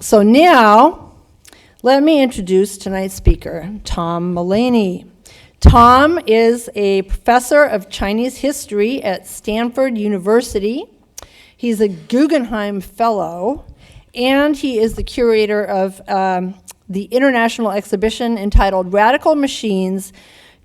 So now, let me introduce tonight's speaker, Tom Mullaney. Tom is a professor of Chinese history at Stanford University. He's a Guggenheim Fellow, and he is the curator of the international exhibition entitled Radical Machines,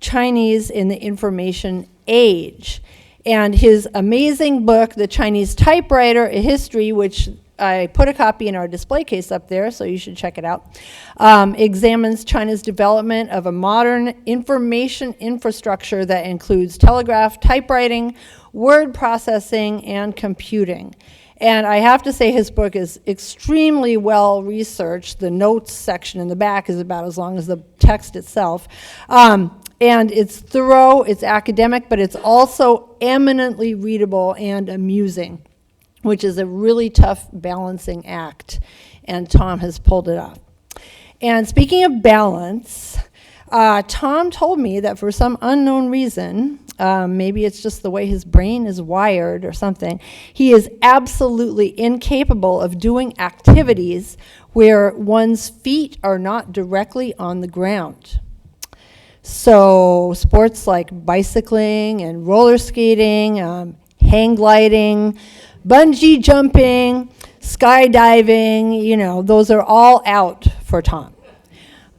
Chinese in the Information Age. And his amazing book, The Chinese Typewriter, A History, which I put a copy in our display case up there, so you should check it out, examines China's development of a modern information infrastructure that includes telegraph, typewriting, word processing, and computing. And I have to say his book is extremely well researched. The notes section in the back is about as long as the text itself. And it's thorough, it's academic, but it's also eminently readable and amusing, which is a really tough balancing act, and Tom has pulled it off. And speaking of balance, Tom told me that for some unknown reason, maybe it's just the way his brain is wired or something, he is absolutely incapable of doing activities where one's feet are not directly on the ground. So sports like bicycling and roller skating, hang gliding, bungee jumping, skydiving, you know, those are all out for Tom.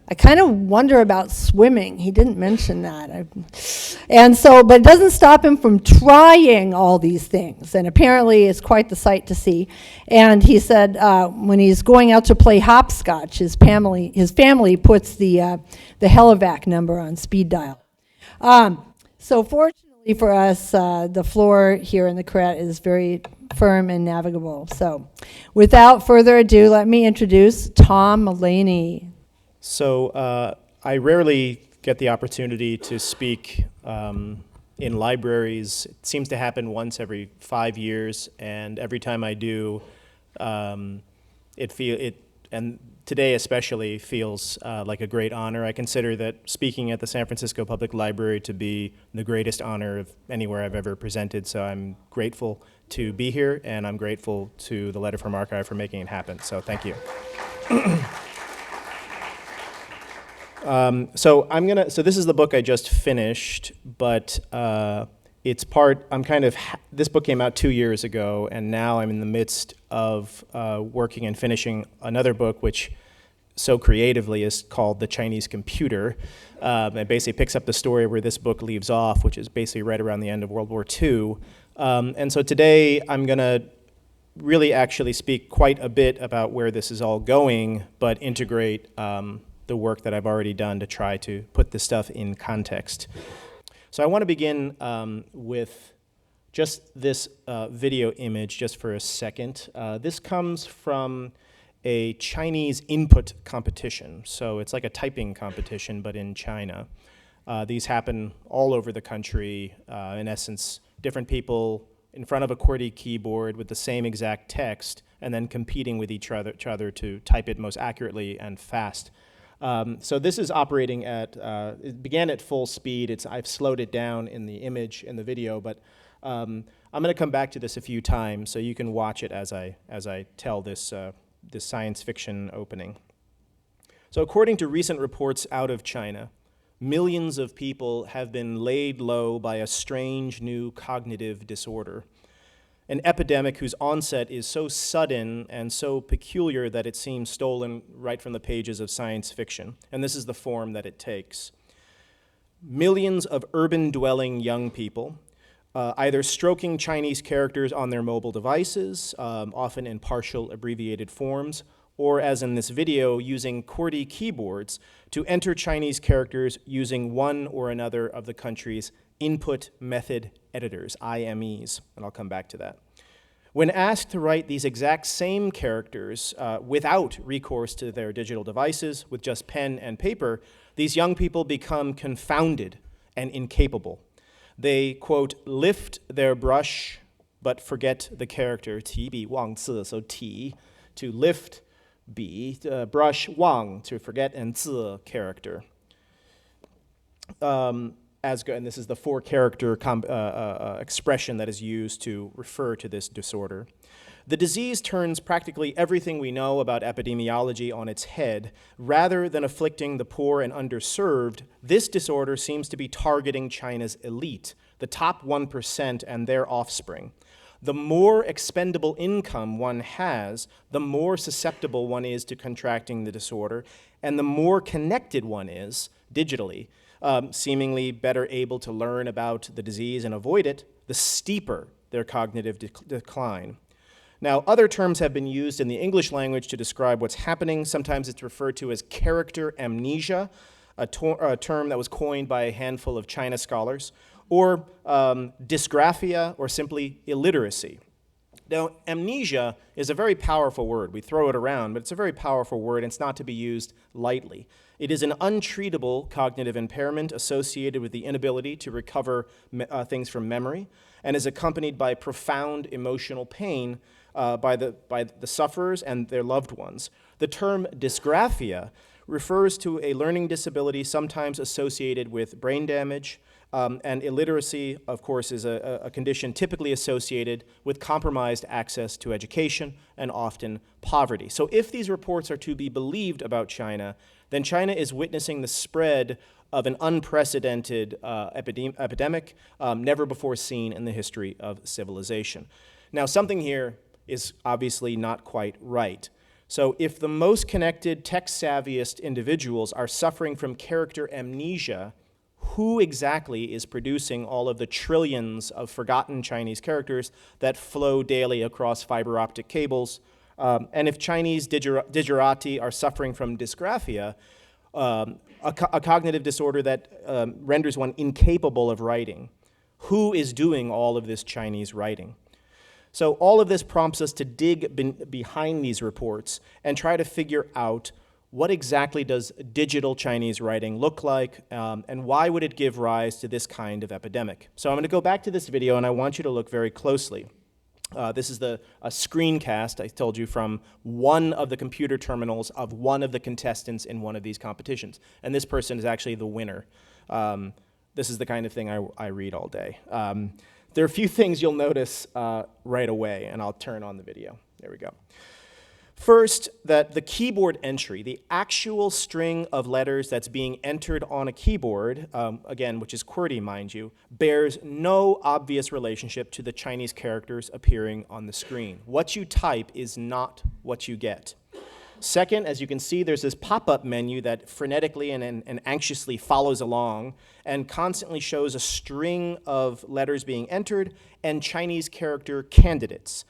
I kind of wonder about swimming. He didn't mention that. But it doesn't stop him from trying all these things. And apparently it's quite the sight to see. And he said when he's going out to play hopscotch, his family puts the Helivac number on speed dial. So fortunately for us, the floor here in the Cret is very firm and navigable. So without further ado, let me introduce Tom Mullaney. So I rarely get the opportunity to speak in libraries. It seems to happen once every 5 years, and every time I do, and today especially feels like a great honor. I consider that speaking at the San Francisco Public Library to be the greatest honor of anywhere I've ever presented, so I'm grateful to be here, and I'm grateful to the Letterform Archive for making it happen, so thank you. So this is the book I just finished, but this book came out 2 years ago, and now I'm in the midst of working and finishing another book, which so creatively is called The Chinese Computer. It basically picks up the story where this book leaves off, which is basically right around the end of World War II. And so today I'm going to really actually speak quite a bit about where this is all going, but integrate the work that I've already done to try to put this stuff in context. So I want to begin with just this video image just for a second. This comes from a Chinese input competition. So it's like a typing competition, but in China. These happen all over the country. In essence, different people in front of a QWERTY keyboard with the same exact text and then competing with each other to type it most accurately and fast. So this is operating at, it began at full speed. I've slowed it down in the image, in the video, but I'm going to come back to this a few times so you can watch it as I tell this science fiction opening. So according to recent reports out of China, millions of people have been laid low by a strange new cognitive disorder. An epidemic whose onset is so sudden and so peculiar that it seems stolen right from the pages of science fiction. And this is the form that it takes. Millions of urban-dwelling young people, either stroking Chinese characters on their mobile devices, often in partial abbreviated forms, or as in this video, using QWERTY keyboards to enter Chinese characters using one or another of the country's input method editors, IMEs, and I'll come back to that. When asked to write these exact same characters without recourse to their digital devices, with just pen and paper, these young people become confounded and incapable. They, quote, lift their brush but forget the character, 提笔忘字, so 提, to lift, 笔, brush, 忘, to forget, and 字, character. And this is the four-character expression that is used to refer to this disorder. The disease turns practically everything we know about epidemiology on its head. Rather than afflicting the poor and underserved, this disorder seems to be targeting China's elite, the top 1% and their offspring. The more expendable income one has, the more susceptible one is to contracting the disorder, and the more connected one is digitally, seemingly better able to learn about the disease and avoid it, the steeper their cognitive decline. Now, other terms have been used in the English language to describe what's happening. Sometimes it's referred to as character amnesia, a term that was coined by a handful of China scholars, or dysgraphia, or simply illiteracy. Now, amnesia is a very powerful word. We throw it around, but it's a very powerful word, and it's not to be used lightly. It is an untreatable cognitive impairment associated with the inability to recover things from memory, and is accompanied by profound emotional pain by the sufferers and their loved ones. The term dysgraphia refers to a learning disability sometimes associated with brain damage, and illiteracy, of course, is a condition typically associated with compromised access to education and often poverty. So if these reports are to be believed about China, then China is witnessing the spread of an unprecedented epidemic never before seen in the history of civilization. Now, something here is obviously not quite right. So if the most connected, tech-savviest individuals are suffering from character amnesia, who exactly is producing all of the trillions of forgotten Chinese characters that flow daily across fiber optic cables? And if Chinese digerati are suffering from dysgraphia, a cognitive disorder that renders one incapable of writing, who is doing all of this Chinese writing? So all of this prompts us to dig behind these reports and try to figure out what exactly does digital Chinese writing look like, and why would it give rise to this kind of epidemic? So I'm going to go back to this video, and I want you to look very closely. This is a screencast, I told you, from one of the computer terminals of one of the contestants in one of these competitions. And this person is actually the winner. This is the kind of thing I read all day. There are a few things you'll notice right away, and I'll turn on the video. There we go. First, that the keyboard entry, the actual string of letters that's being entered on a keyboard, again, which is QWERTY, mind you, bears no obvious relationship to the Chinese characters appearing on the screen. What you type is not what you get. Second, as you can see, there's this pop-up menu that frenetically and anxiously follows along and constantly shows a string of letters being entered and Chinese character candidates.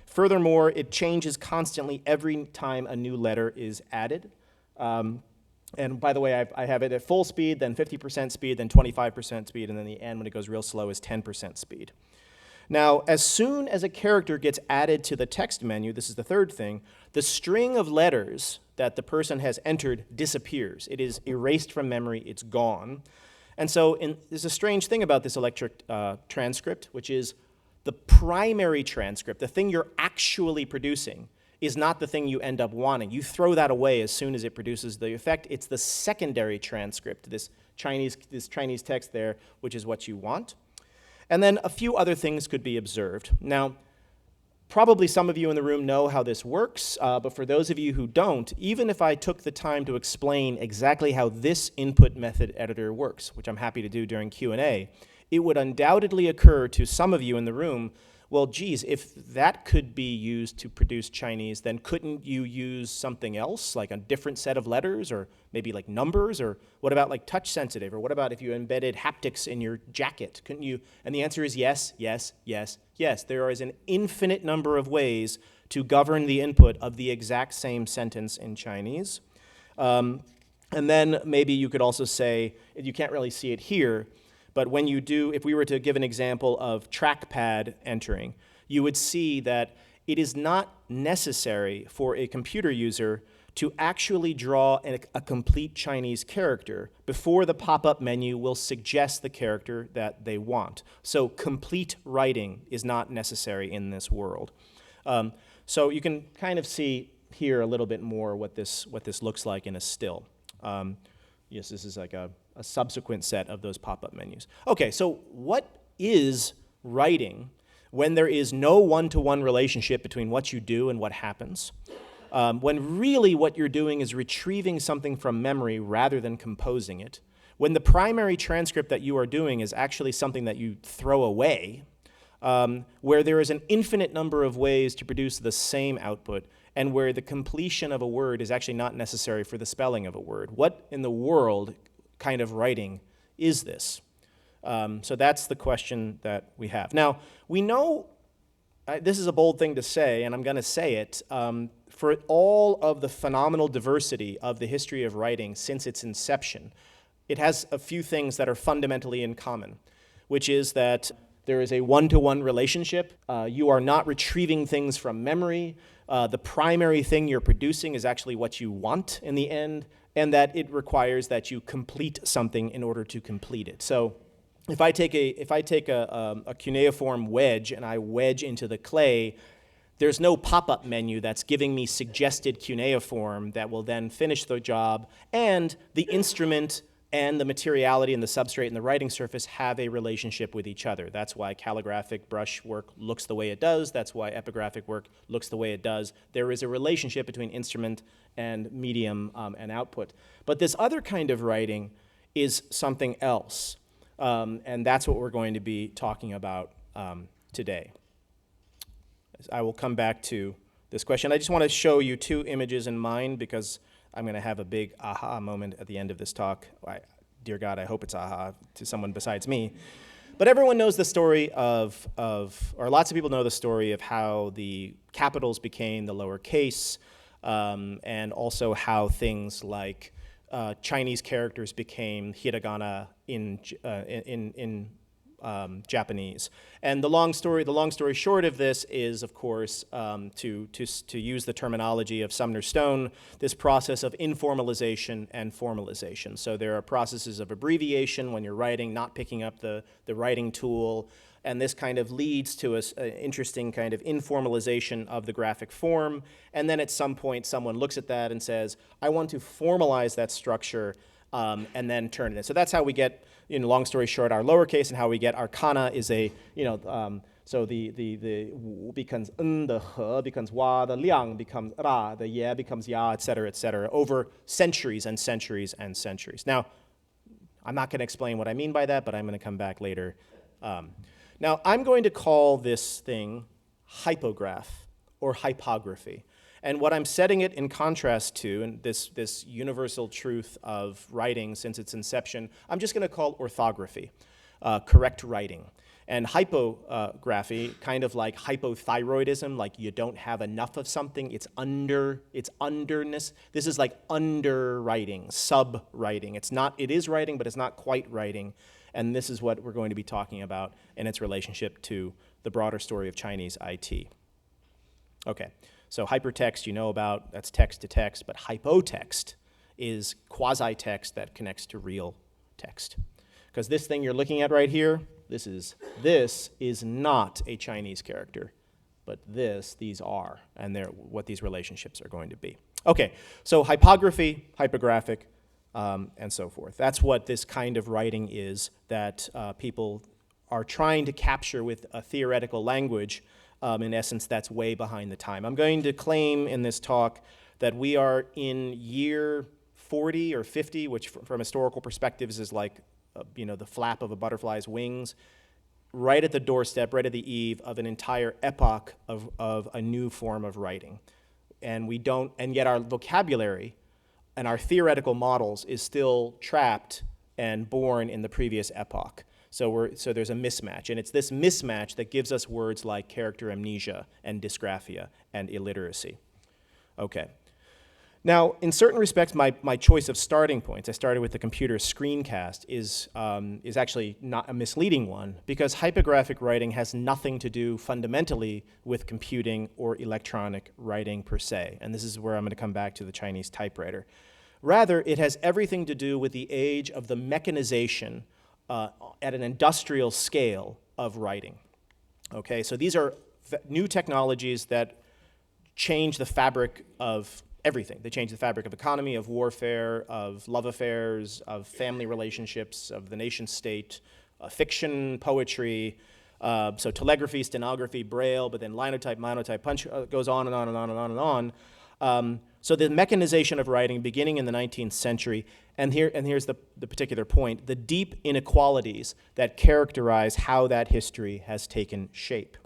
Furthermore, it changes constantly every time a new letter is added. And by the way, I have it at full speed, then 50% speed, then 25% speed, and then the end when it goes real slow is 10% speed. Now, as soon as a character gets added to the text menu, this is the third thing, the string of letters that the person has entered disappears. It is erased from memory, it's gone. And so there's a strange thing about this electric transcript, which is the primary transcript, the thing you're actually producing, is not the thing you end up wanting. You throw that away as soon as it produces the effect. It's the secondary transcript, this Chinese text there, which is what you want. And then a few other things could be observed. Now, probably some of you in the room know how this works, but for those of you who don't, even if I took the time to explain exactly how this input method editor works, which I'm happy to do during Q&A, it would undoubtedly occur to some of you in the room, well, geez, if that could be used to produce Chinese, then couldn't you use something else, like a different set of letters, or maybe like numbers, or what about like touch sensitive, or what about if you embedded haptics in your jacket? Couldn't you? And the answer is yes, yes, yes, yes. There is an infinite number of ways to govern the input of the exact same sentence in Chinese. And then maybe you could also say, you can't really see it here, but when you do, if we were to give an example of trackpad entering, you would see that it is not necessary for a computer user to actually draw a complete Chinese character before the pop-up menu will suggest the character that they want. So complete writing is not necessary in this world. So you can kind of see here a little bit more what this looks like in a still. Yes, this is like a subsequent set of those pop-up menus. Okay, so what is writing when there is no one-to-one relationship between what you do and what happens, when really what you're doing is retrieving something from memory rather than composing it, when the primary transcript that you are doing is actually something that you throw away, where there is an infinite number of ways to produce the same output, and where the completion of a word is actually not necessary for the spelling of a word. What in the world kind of writing is this? So that's the question that we have. Now, we know, this is a bold thing to say, and I'm going to say it, for all of the phenomenal diversity of the history of writing since its inception, it has a few things that are fundamentally in common, which is that there is a one-to-one relationship. You are not retrieving things from memory. The primary thing you're producing is actually what you want in the end, and that it requires that you complete something in order to complete it. So if I take a cuneiform wedge and I wedge into the clay, there's no pop-up menu that's giving me suggested cuneiform that will then finish the job, and the instrument and the materiality and the substrate and the writing surface have a relationship with each other. That's why calligraphic brush work looks the way it does. That's why epigraphic work looks the way it does. There is a relationship between instrument and medium and output. But this other kind of writing is something else, and that's what we're going to be talking about today. I will come back to this question. I just want to show you two images in mind because I'm going to have a big aha moment at the end of this talk. Dear God, I hope it's aha to someone besides me. But everyone knows the story of, or lots of people know the story of how the capitals became the lowercase, and also how things like Chinese characters became hiragana in Japanese. And the long story short of this is, of course, to use the terminology of Sumner Stone, this process of informalization and formalization. So there are processes of abbreviation when you're writing, not picking up the writing tool, and this kind of leads to an interesting kind of informalization of the graphic form. And then at some point, someone looks at that and says, I want to formalize that structure and then turn it in. So that's how we get, long story short, our lowercase, and how we get our kana is a, so the wu becomes the he becomes wa, the liang becomes ra, the ye becomes ya, et cetera, over centuries and centuries and centuries. Now, I'm not going to explain what I mean by that, but I'm going to come back later. Now, I'm going to call this thing hypograph or hypography. And what I'm setting it in contrast to, and this universal truth of writing since its inception, I'm just going to call orthography, correct writing. And hypography, kind of like hypothyroidism, like you don't have enough of something, it's underness. This is like underwriting, sub-writing. It is writing, but it's not quite writing. And this is what we're going to be talking about in its relationship to the broader story of Chinese IT. Okay. So hypertext you know about, that's text to text, but hypotext is quasi-text that connects to real text. Because this thing you're looking at right here, this is not a Chinese character, but these are, and they're what these relationships are going to be. Okay, so hypography, hypographic, and so forth. That's what this kind of writing is that people are trying to capture with a theoretical language. In essence, that's way behind the time. I'm going to claim in this talk that we are in year 40 or 50, which from historical perspectives is like, the flap of a butterfly's wings, right at the doorstep, right at the eve of an entire epoch of a new form of writing. And yet our vocabulary and our theoretical models is still trapped and born in the previous epoch. So there's a mismatch, and it's this mismatch that gives us words like character amnesia and dysgraphia and illiteracy. Okay. Now, in certain respects, my choice of starting points, I started with the computer screencast, is actually not a misleading one, because hypographic writing has nothing to do fundamentally with computing or electronic writing per se, and this is where I'm going to come back to the Chinese typewriter. Rather, it has everything to do with the age of the mechanization at an industrial scale of writing. Okay, so these are new technologies that change the fabric of everything. They change the fabric of economy, of warfare, of love affairs, of family relationships, of the nation state, fiction, poetry, So telegraphy, stenography, Braille, but then Linotype, Monotype, Punch goes on and on and on and on and on. So the mechanization of writing beginning in the 19th century, and here's the particular point, the deep inequalities that characterize how that history has taken shape.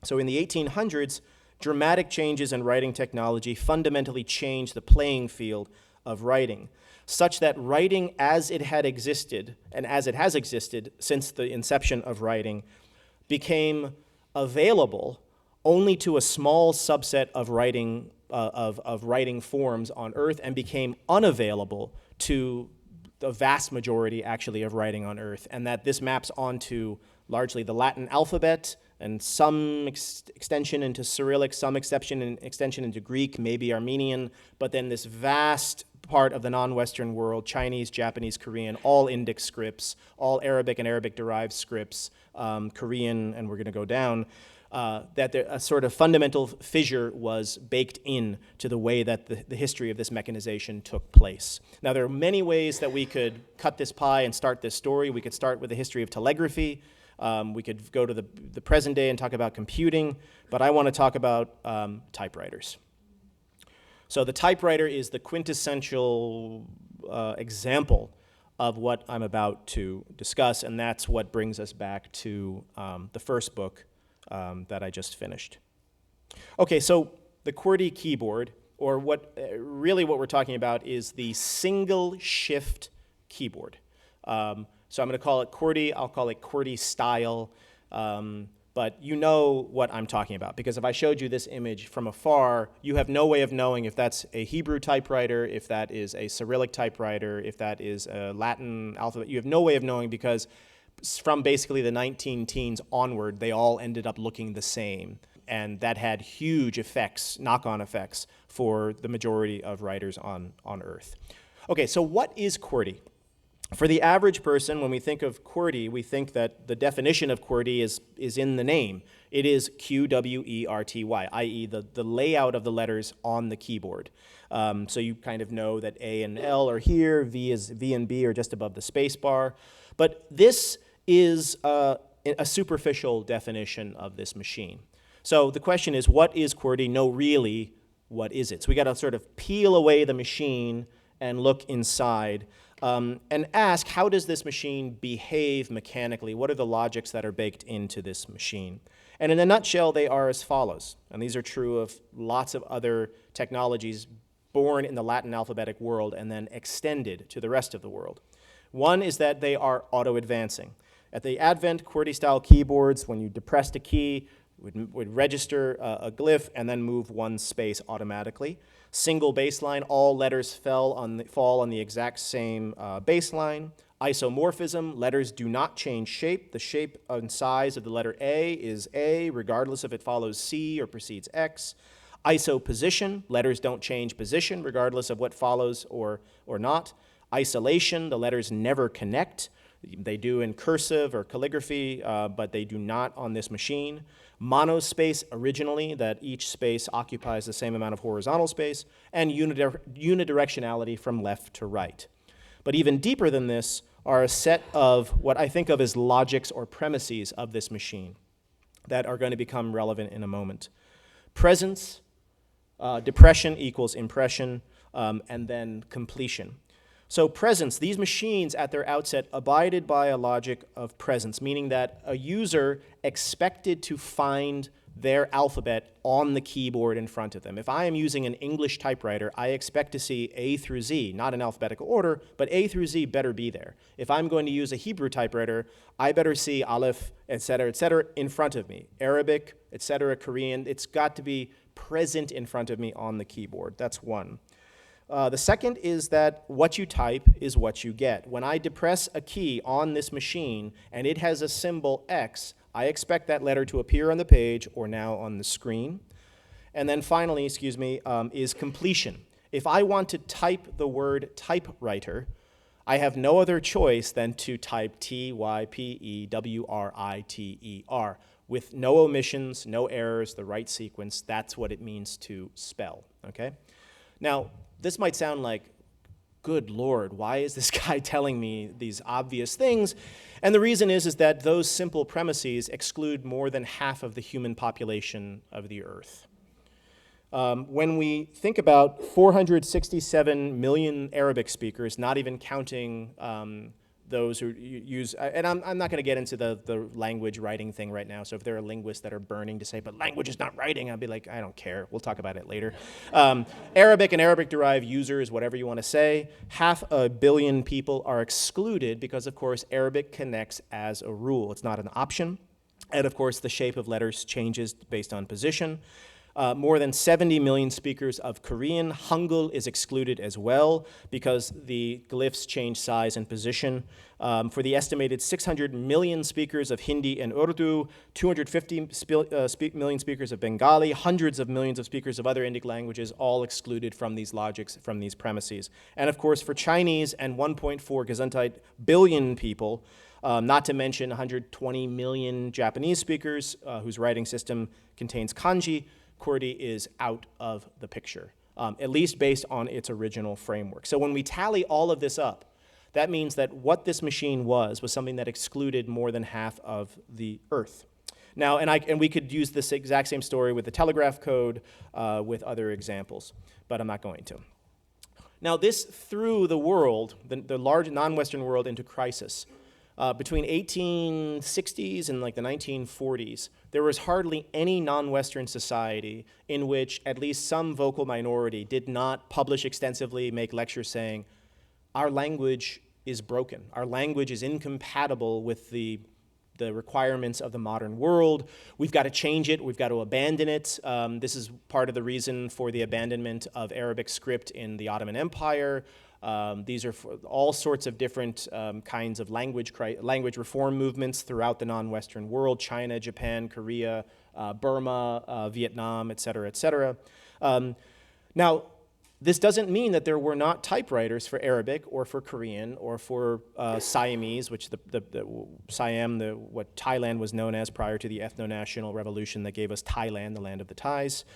So in the 1800s, dramatic changes in writing technology fundamentally changed the playing field of writing, such that writing as it had existed, and as it has existed since the inception of writing, became available only to a small subset of writing forms on Earth, and became unavailable to the vast majority, actually, of writing on Earth, and that this maps onto largely the Latin alphabet and some extension into Cyrillic, some extension into Greek, maybe Armenian, but then this vast part of the non-Western world, Chinese, Japanese, Korean, all Indic scripts, all Arabic and Arabic-derived scripts, Korean, and we're going to go down, that a sort of fundamental fissure was baked in to the way that the history of this mechanization took place. Now, there are many ways that we could cut this pie and start this story. We could start with the history of telegraphy. We could go to the present day and talk about computing, but I want to talk about typewriters. So the typewriter is the quintessential example of what I'm about to discuss, and that's what brings us back to the first book that I just finished. Okay, so the QWERTY keyboard, or what we're talking about is the single shift keyboard. So I'm going to call it QWERTY. I'll call it QWERTY style. But you know what I'm talking about, because if I showed you this image from afar, you have no way of knowing if that's a Hebrew typewriter, if that is a Cyrillic typewriter, if that is a Latin alphabet. You have no way of knowing, because from basically the 19-teens onward, they all ended up looking the same. And that had huge effects, knock-on effects, for the majority of writers on Earth. Okay, so what is QWERTY? For the average person, when we think of QWERTY, we think that the definition of QWERTY is in the name. It is QWERTY, i.e. the layout of the letters on the keyboard. So you kind of know that A and L are here, V and B are just above the space bar. But this is a superficial definition of this machine. So the question is, what is QWERTY? No, really, what is it? So we got to sort of peel away the machine and look inside. And ask, how does this machine behave mechanically? What are the logics that are baked into this machine? And in a nutshell, they are as follows. And these are true of lots of other technologies born in the Latin alphabetic world and then extended to the rest of the world. One is that they are auto-advancing. At the advent, QWERTY-style keyboards, when you depressed a key, would register a glyph and then move one space automatically. Single baseline, all letters fall on the exact same baseline. Isomorphism, letters do not change shape. The shape and size of the letter A is A, regardless if it follows C or precedes X. Isoposition, letters don't change position, regardless of what follows or not. Isolation, the letters never connect. They do in cursive or calligraphy, but they do not on this machine. Monospace originally, that each space occupies the same amount of horizontal space, and unidirectionality from left to right. But even deeper than this are a set of what I think of as logics or premises of this machine that are going to become relevant in a moment. Presence, depression equals impression, and then completion. So presence, these machines at their outset abided by a logic of presence, meaning that a user expected to find their alphabet on the keyboard in front of them. If I am using an English typewriter, I expect to see A through Z, not in alphabetical order, but A through Z better be there. If I'm going to use a Hebrew typewriter, I better see Aleph, et cetera, in front of me. Arabic, et cetera, Korean, it's got to be present in front of me on the keyboard. That's one. The second is that what you type is what you get. When I depress a key on this machine and it has a symbol X, I expect that letter to appear on the page or now on the screen. And then finally, is completion. If I want to type the word typewriter, I have no other choice than to type Typewriter with no omissions, no errors, the right sequence. That's what it means to spell, okay? Now, this might sound like good Lord, why is this guy telling me these obvious things? And the reason is that those simple premises exclude more than half of the human population of the earth. When we think about 467 million Arabic speakers, not even counting those who use, and I'm not going to get into the language writing thing right now, so if there are linguists that are burning to say, but language is not writing, I'll be like, I don't care, we'll talk about it later. Arabic and Arabic-derived users, whatever you want to say, 500 million people are excluded because, of course, Arabic connects as a rule. It's not an option, and of course, the shape of letters changes based on position. More than 70 million speakers of Korean. Hangul is excluded as well because the glyphs change size and position. For the estimated 600 million speakers of Hindi and Urdu, 250 million speakers of Bengali, hundreds of millions of speakers of other Indic languages, all excluded from these logics, from these premises. And of course, for Chinese and 1.4 Gesundheit billion people, not to mention 120 million Japanese speakers whose writing system contains kanji, QWERTY is out of the picture, at least based on its original framework. So when we tally all of this up, that means that what this machine was something that excluded more than half of the earth. Now, and we could use this exact same story with the telegraph code, with other examples, but I'm not going to. Now, this threw the world, the large non-Western world, into crisis. Between 1860s and like the 1940s, there was hardly any non-Western society in which at least some vocal minority did not publish extensively, make lectures saying, our language is broken. Our language is incompatible with the requirements of the modern world. We've got to change it. We've got to abandon it. This is part of the reason for the abandonment of Arabic script in the Ottoman Empire. These are for all sorts of different kinds of language reform movements throughout the non-Western world: China, Japan, Korea, Burma, Vietnam, et cetera, et cetera. Now, this doesn't mean that there were not typewriters for Arabic or for Korean or for Siamese, which Siam, what Thailand was known as prior to the ethno-national revolution that gave us Thailand, the land of the Thais.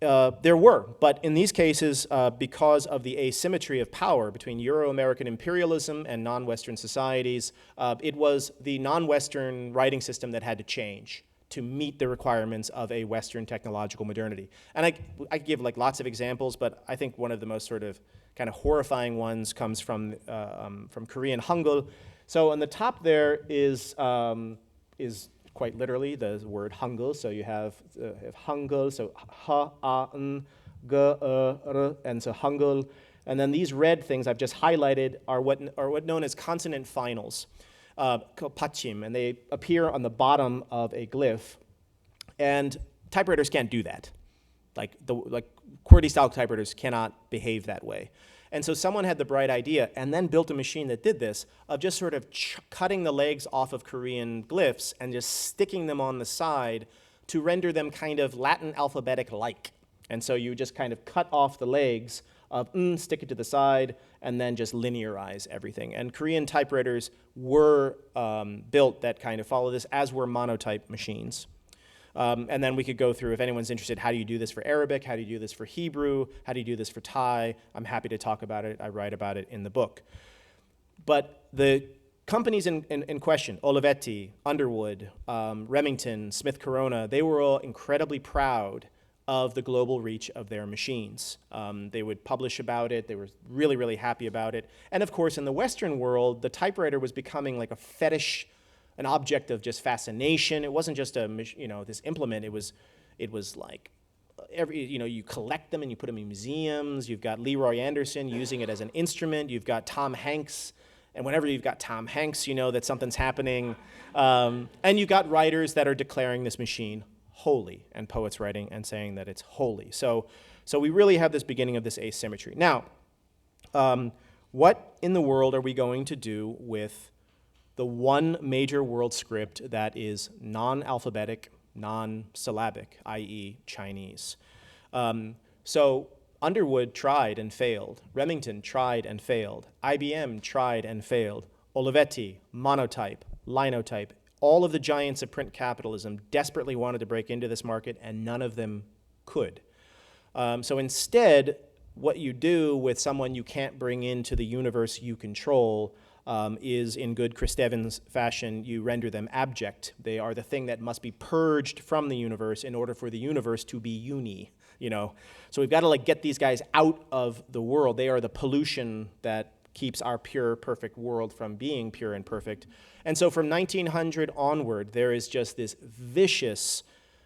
There were, but in these cases, because of the asymmetry of power between Euro-American imperialism and non-Western societies, it was the non-Western writing system that had to change to meet the requirements of a Western technological modernity. And I give like lots of examples, but I think one of the most sort of kind of horrifying ones comes from Korean Hangul. So on the top there is quite literally the word Hangul. So you have Hangul, so ha, a, n, g, r, and so Hangul. And then these red things I've just highlighted are what known as consonant finals, pachim, and they appear on the bottom of a glyph. And typewriters can't do that. Like QWERTY-style typewriters cannot behave that way. And so someone had the bright idea and then built a machine that did this, of just sort of cutting the legs off of Korean glyphs and just sticking them on the side to render them kind of Latin alphabetic-like. And so you just kind of cut off the legs of stick it to the side, and then just linearize everything. And Korean typewriters were built that kind of follow this, as were monotype machines. And then we could go through, if anyone's interested, how do you do this for Arabic? How do you do this for Hebrew? How do you do this for Thai? I'm happy to talk about it. I write about it in the book. But the companies in question, Olivetti, Underwood, Remington, Smith Corona, they were all incredibly proud of the global reach of their machines. They would publish about it. They were really, really happy about it. And of course, in the Western world, the typewriter was becoming like a fetish, an object of just fascination. It wasn't just this implement. It was like you collect them and you put them in museums. You've got Leroy Anderson using it as an instrument. You've got Tom Hanks, and whenever you've got Tom Hanks, you know that something's happening. And you've got writers that are declaring this machine holy, and poets writing and saying that it's holy. So we really have this beginning of this asymmetry. Now, what in the world are we going to do with the one major world script that is non-alphabetic, non-syllabic, i.e. Chinese? So Underwood tried and failed. Remington tried and failed. IBM tried and failed. Olivetti, Monotype, Linotype, all of the giants of print capitalism desperately wanted to break into this market, and none of them could. So instead, what you do with someone you can't bring into the universe you control is, in good Chris Evans fashion, you render them abject. They are the thing that must be purged from the universe in order for the universe to be uni, you know. So we've got to like get these guys out of the world. They are the pollution that keeps our pure, perfect world from being pure and perfect. And so from 1900 onward, there is just this vicious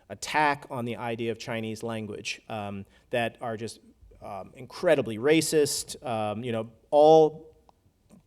attack on the idea of Chinese language that are just incredibly racist, you know, all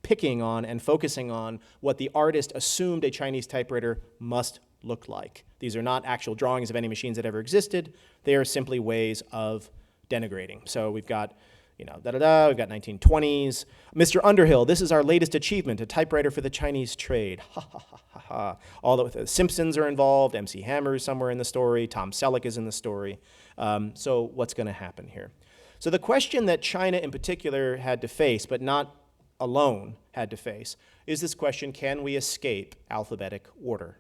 picking on and focusing on what the artist assumed a Chinese typewriter must look like. These are not actual drawings of any machines that ever existed. They are simply ways of denigrating. So we've got, you know, we've got 1920s. Mr. Underhill, this is our latest achievement, a typewriter for the Chinese trade. Ha, ha, ha, ha, ha. All the Simpsons are involved. MC Hammer is somewhere in the story. Tom Selleck is in the story. So what's going to happen here? So the question that China in particular had to face, but not alone had to face, is this question: can we escape alphabetic order?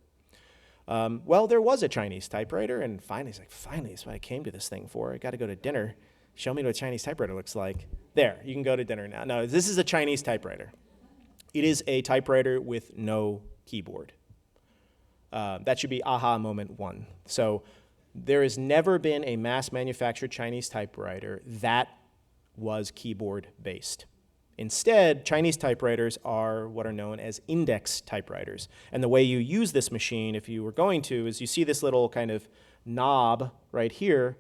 Well, there was a Chinese typewriter, and finally, it's like, finally, that's what I came to this thing for. I got to go to dinner. Show me what a Chinese typewriter looks like. There, you can go to dinner now. No, this is a Chinese typewriter. It is a typewriter with no keyboard. That should be aha moment one. So there has never been a mass-manufactured Chinese typewriter that was keyboard-based. Instead, Chinese typewriters are what are known as index typewriters. And the way you use this machine, if you were going to, is you see this little kind of knob right here,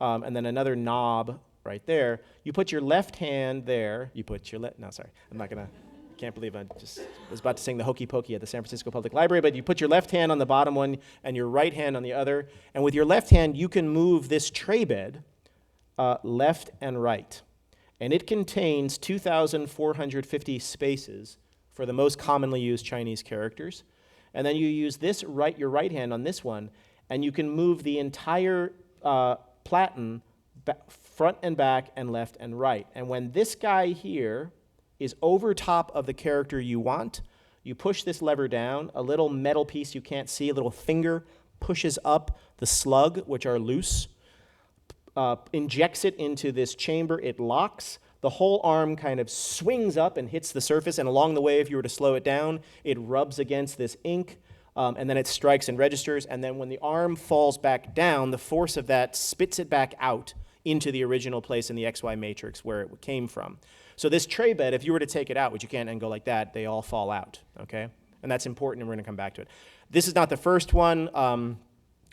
and then another knob right there. You put your left hand there. You put your no, sorry, I'm not gonna. Can't believe I just was about to sing the Hokey Pokey at the San Francisco Public Library. But you put your left hand on the bottom one and your right hand on the other. And with your left hand, you can move this tray bed left and right. And it contains 2,450 spaces for the most commonly used Chinese characters. And then you use this your right hand on this one, and you can move the entire platen front and back and left and right. And when this guy here is over top of the character you want, you push this lever down, a little metal piece you can't see, a little finger pushes up the slug, which are loose, injects it into this chamber, it locks, the whole arm kind of swings up and hits the surface, and along the way, if you were to slow it down, it rubs against this ink, and then it strikes and registers, and then when the arm falls back down, the force of that spits it back out into the original place in the XY matrix where it came from. So this tray bed, if you were to take it out, which you can't, and go like that, they all fall out, okay? And that's important, and we're gonna come back to it. This is not the first one.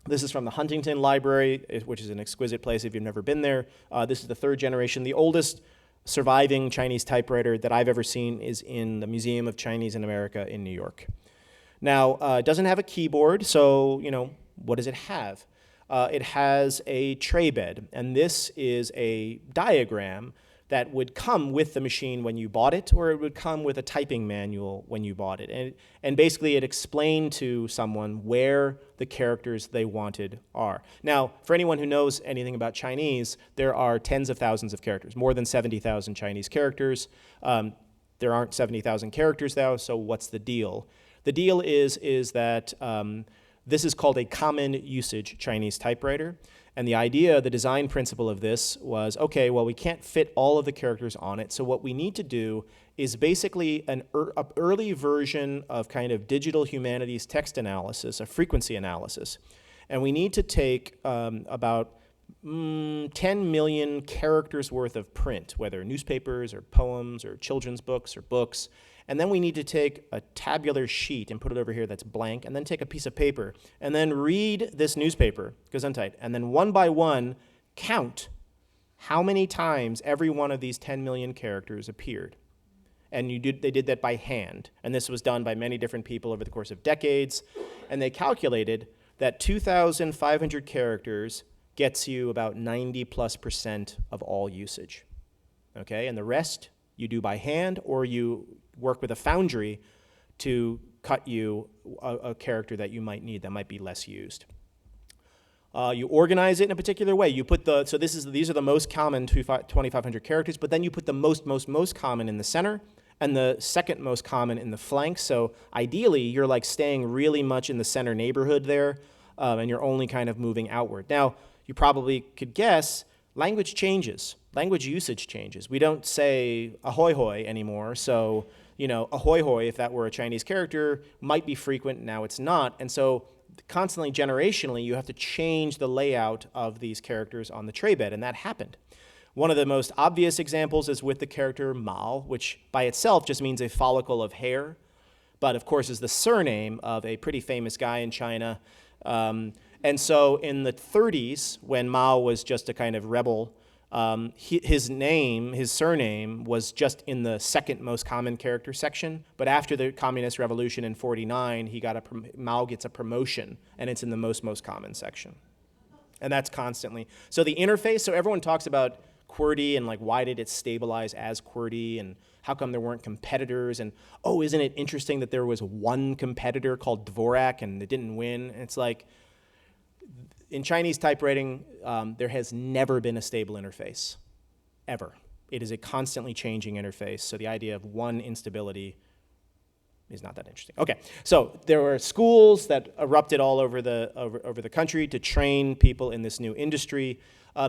This is from the Huntington Library, which is an exquisite place if you've never been there. This is the third generation. The oldest surviving Chinese typewriter that I've ever seen is in the Museum of Chinese in America in New York. Now, it doesn't have a keyboard, so, you know, what does it have? It has a tray bed, and this is a diagram that would come with the machine when you bought it, or it would come with a typing manual when you bought it. And basically it explained to someone where the characters they wanted are. Now, for anyone who knows anything about Chinese, there are tens of thousands of characters, more than 70,000 Chinese characters. There aren't 70,000 characters though, so what's the deal? The deal is that this is called a common usage Chinese typewriter. And the idea, the design principle of this was, okay, well, we can't fit all of the characters on it, so what we need to do is basically an early version of kind of digital humanities text analysis, a frequency analysis. And we need to take about 10 million characters worth of print, whether newspapers or poems or children's books or books, and then we need to take a tabular sheet and put it over here that's blank, and then take a piece of paper, and then read this newspaper, Gesundheit, and then one by one count how many times every one of these 10 million characters appeared. And they did that by hand, and this was done by many different people over the course of decades, and they calculated that 2,500 characters gets you about 90+% of all usage, okay? And the rest you do by hand, or you work with a foundry to cut you a character that you might need that might be less used. You organize it in a particular way. You put these are the most common 2,500 characters, but then you put the most common in the center, and the second most common in the flanks. So ideally, you're like staying really much in the center neighborhood there, and you're only kind of moving outward. Now, you probably could guess, language changes. Language usage changes. We don't say ahoy hoy anymore. So, ahoy hoy, if that were a Chinese character, might be frequent. Now it's not. And so constantly, generationally, you have to change the layout of these characters on the tray bed, and that happened. One of the most obvious examples is with the character Mao, which by itself just means a follicle of hair, but of course is the surname of a pretty famous guy in China. And so in the 30s, when Mao was just a kind of rebel, his surname was just in the second most common character section. But after the Communist Revolution in 49, Mao gets a promotion, and it's in the most common section. And that's constantly. So the interface, so everyone talks about QWERTY and like why did it stabilize as QWERTY and how come there weren't competitors, and isn't it interesting that there was one competitor called Dvorak and it didn't win? And it's like, in Chinese typewriting, there has never been a stable interface, ever. It is a constantly changing interface, so the idea of one instability is not that interesting. Okay, so there were schools that erupted all over the country to train people in this new industry.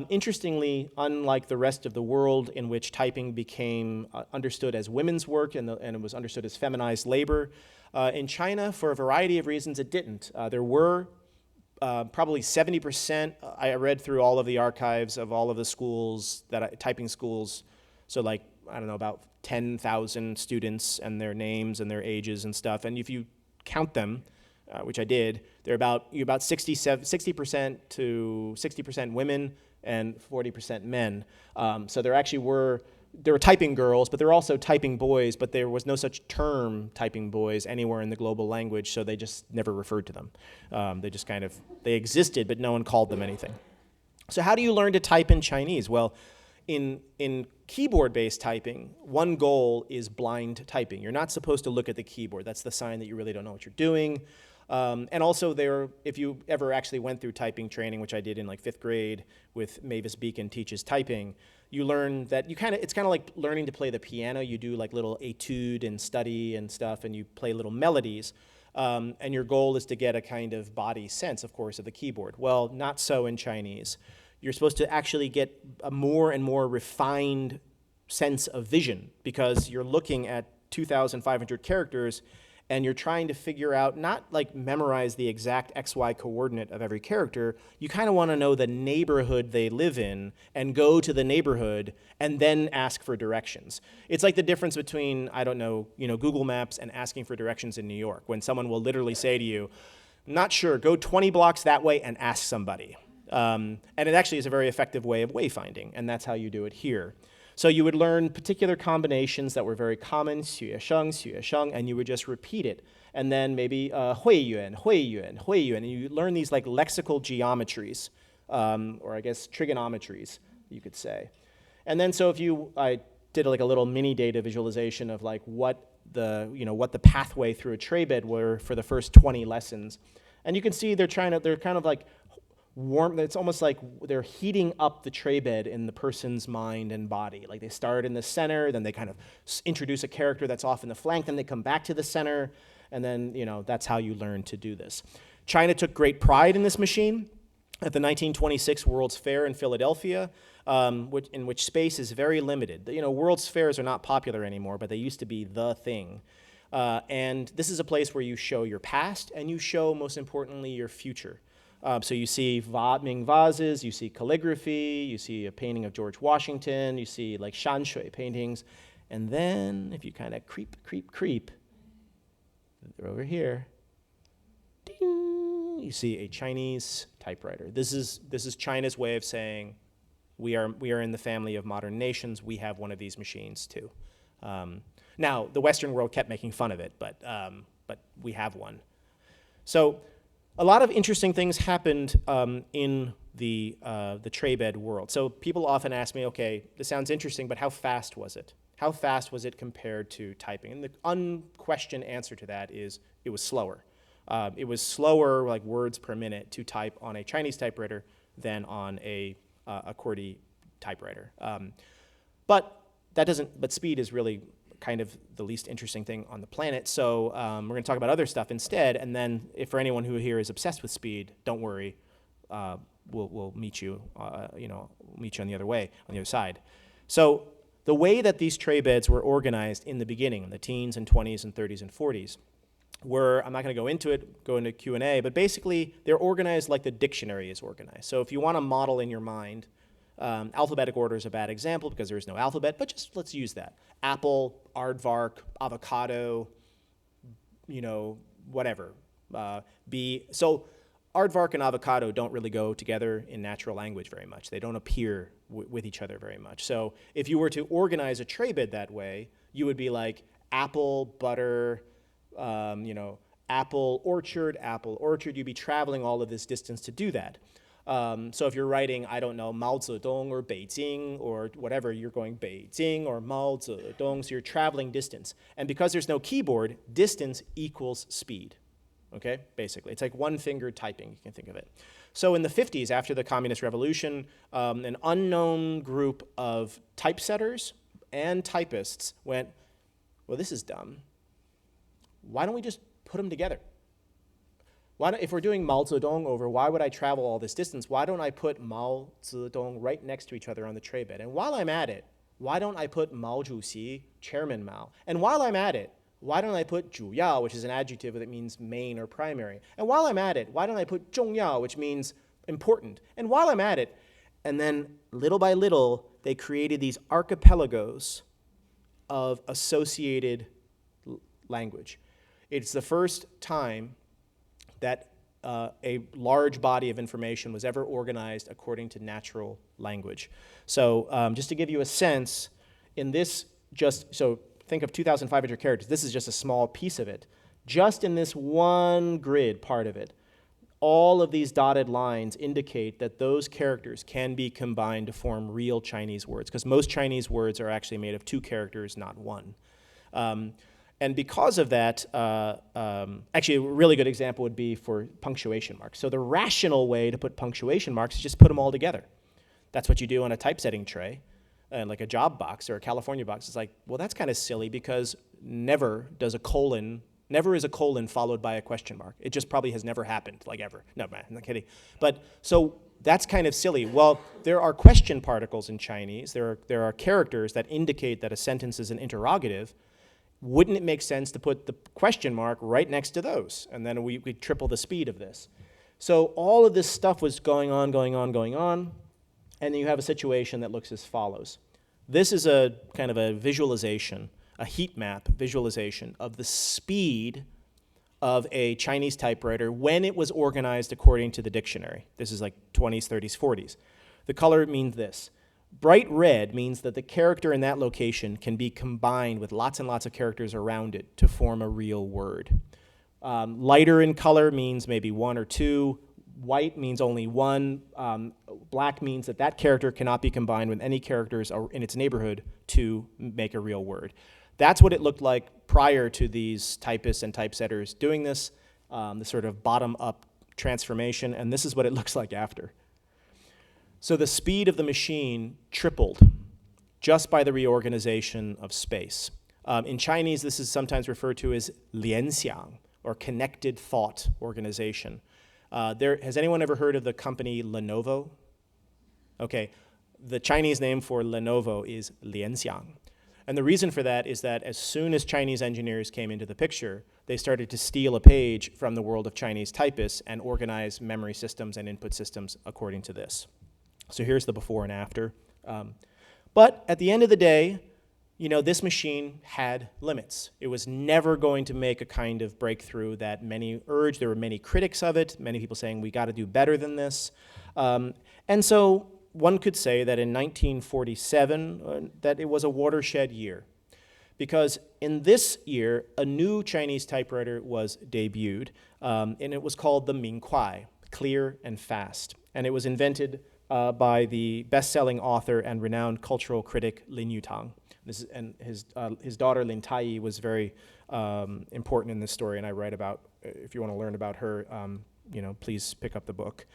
Interestingly, unlike the rest of the world in which typing became understood as women's work and it was understood as feminized labor, in China, for a variety of reasons, it didn't. There were probably 70%, I read through all of the archives of all of the schools, typing schools, so like, I don't know, about 10,000 students and their names and their ages and stuff. And if you count them, which I did, they're about 60% to 60% women and 40% men. So there were typing girls, but there were also typing boys, but there was no such term typing boys anywhere in the global language, so they just never referred to them. They existed, but no one called them anything. So how do you learn to type in Chinese? Well, in keyboard-based typing, one goal is blind typing. You're not supposed to look at the keyboard. That's the sign that you really don't know what you're doing. And also if you ever actually went through typing training, which I did in like 5th grade with Mavis Beacon Teaches Typing, you learn that it's kind of like learning to play the piano. You do like little etude and study and stuff, and you play little melodies. And your goal is to get a kind of body sense, of course, of the keyboard. Well, not so in Chinese. You're supposed to actually get a more and more refined sense of vision because you're looking at 2,500 characters and you're trying to figure out, not like memorize the exact XY coordinate of every character. You kind of want to know the neighborhood they live in and go to the neighborhood and then ask for directions. It's like the difference between, I don't know, Google Maps and asking for directions in New York, when someone will literally say to you, not sure, go 20 blocks that way and ask somebody. And it actually is a very effective way of wayfinding, and that's how you do it here. So you would learn particular combinations that were very common, xuye sheng, and you would just repeat it. And then maybe hui yuan, and you learn these like lexical geometries, or I guess trigonometries, you could say. And then so I did like a little mini data visualization of like what the pathway through a tray bed were for the first 20 lessons. And you can see they're kind of like warm. It's almost like they're heating up the tray bed in the person's mind and body. Like they start in the center, then they kind of introduce a character that's off in the flank, then they come back to the center, and then that's how you learn to do this. China took great pride in this machine at the 1926 World's Fair in Philadelphia, in which space is very limited. World's Fairs are not popular anymore, but they used to be the thing. And this is a place where you show your past and you show, most importantly, your future. So you see Ming vases, you see calligraphy, you see a painting of George Washington, you see like shanshui paintings, and then if you kind of creep, they're over here, ding, you see a Chinese typewriter. This is China's way of saying we are in the family of modern nations. We have one of these machines too. Now the Western world kept making fun of it, but we have one. So a lot of interesting things happened in the tray bed world. So people often ask me, okay, this sounds interesting, but how fast was it? How fast was it compared to typing? And the unquestioned answer to that is it was slower. It was slower, like words per minute, to type on a Chinese typewriter than on a QWERTY typewriter. But speed is really kind of the least interesting thing on the planet. So we're going to talk about other stuff instead. And then, if for anyone who here is obsessed with speed, don't worry. will meet you, meet you on the other way, on the other side. So the way that these tray beds were organized in the beginning, in the teens and 20s and 30s and 40s, were, I'm not going to go into Q&A, but basically they're organized like the dictionary is organized. So if you want to model in your mind, alphabetic order is a bad example because there is no alphabet, but just let's use that. Apple, aardvark, avocado, whatever. So aardvark and avocado don't really go together in natural language very much. They don't appear with each other very much. So if you were to organize a tray bed that way, you would be like apple, butter, apple orchard. You'd be traveling all of this distance to do that. So if you're writing, I don't know, Mao Zedong or Beijing or whatever, you're going Beijing or Mao Zedong, so you're traveling distance. And because there's no keyboard, distance equals speed, okay, basically. It's like one-fingered typing, you can think of it. So in the 50s, after the Communist Revolution, an unknown group of typesetters and typists went, well, this is dumb. Why don't we just put them together? If we're doing Mao Zedong over, why would I travel all this distance? Why don't I put Mao Zedong right next to each other on the tray bed? And while I'm at it, why don't I put Mao Zhuxi, Chairman Mao? And while I'm at it, why don't I put 主要, which is an adjective that means main or primary? And while I'm at it, why don't I put 重要, which means important? And while I'm at it, and then little by little, they created these archipelagos of associated language. It's the first time that a large body of information was ever organized according to natural language. So just to give you a sense, in this so think of 2,500 characters. This is just a small piece of it. Just in this one grid part of it, all of these dotted lines indicate that those characters can be combined to form real Chinese words, because most Chinese words are actually made of two characters, not one. And because of that, actually a really good example would be for punctuation marks. So the rational way to put punctuation marks is just put them all together. That's what you do on a typesetting tray, like a job box or a California box. It's like, well, that's kind of silly because never is a colon followed by a question mark. It just probably has never happened, like ever. No, man, I'm not kidding. But so that's kind of silly. Well, there are question particles in Chinese. There are characters that indicate that a sentence is an interrogative. Wouldn't it make sense to put the question mark right next to those? And then we triple the speed of this. So all of this stuff was going on, and then you have a situation that looks as follows. This is a kind of a visualization, a heat map visualization of the speed of a Chinese typewriter when it was organized according to the dictionary. This is like 20s, 30s, 40s. The color means this. Bright red means that the character in that location can be combined with lots and lots of characters around it to form a real word. Lighter in color means maybe one or two. White means only one. Black means that character cannot be combined with any characters in its neighborhood to make a real word. That's what it looked like prior to these typists and typesetters doing this, the sort of bottom-up transformation, and this is what it looks like after. So the speed of the machine tripled just by the reorganization of space. In Chinese, this is sometimes referred to as lianxiang, or connected thought organization. Has anyone ever heard of the company Lenovo? Okay, the Chinese name for Lenovo is lianxiang. And the reason for that is that as soon as Chinese engineers came into the picture, they started to steal a page from the world of Chinese typists and organize memory systems and input systems according to this. So here's the before and after. But at the end of the day, this machine had limits. It was never going to make a kind of breakthrough that many urged. There were many critics of it, many people saying, we got to do better than this. And so one could say that in 1947, that it was a watershed year. Because in this year, a new Chinese typewriter was debuted, and it was called the Mingkuai, clear and fast. And it was invented by the best-selling author and renowned cultural critic Lin Yutang. And his daughter Lin Taiyi was very important in this story, and I write about, if you want to learn about her, please pick up the book.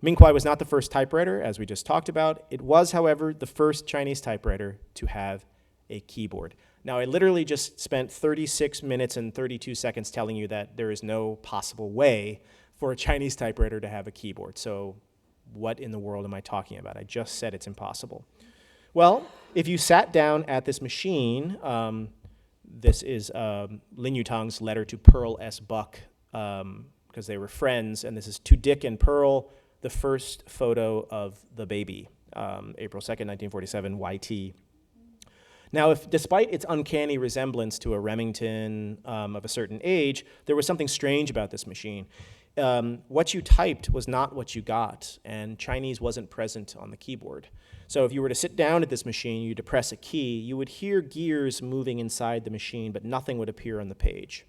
Mingkuai was not the first typewriter, as we just talked about. It was, however, the first Chinese typewriter to have a keyboard. Now, I literally just spent 36 minutes and 32 seconds telling you that there is no possible way for a Chinese typewriter to have a keyboard. So what in the world am I talking about? I just said it's impossible. Well, if you sat down at this machine, this is Lin Yutang's letter to Pearl S. Buck, because they were friends, and this is to Dick and Pearl, the first photo of the baby, April 2nd, 1947, YT. Now, if despite its uncanny resemblance to a Remington of a certain age, there was something strange about this machine. What you typed was not what you got, and Chinese wasn't present on the keyboard. So if you were to sit down at this machine, you depress a key, you would hear gears moving inside the machine, but nothing would appear on the page.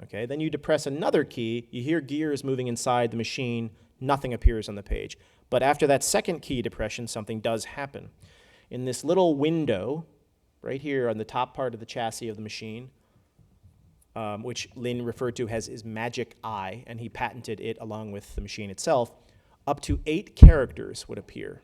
Okay, then you depress another key, you hear gears moving inside the machine, nothing appears on the page. But after that second key depression, something does happen. In this little window, right here on the top part of the chassis of the machine, which Lin referred to as his magic eye, and he patented it along with the machine itself, up to 8 characters would appear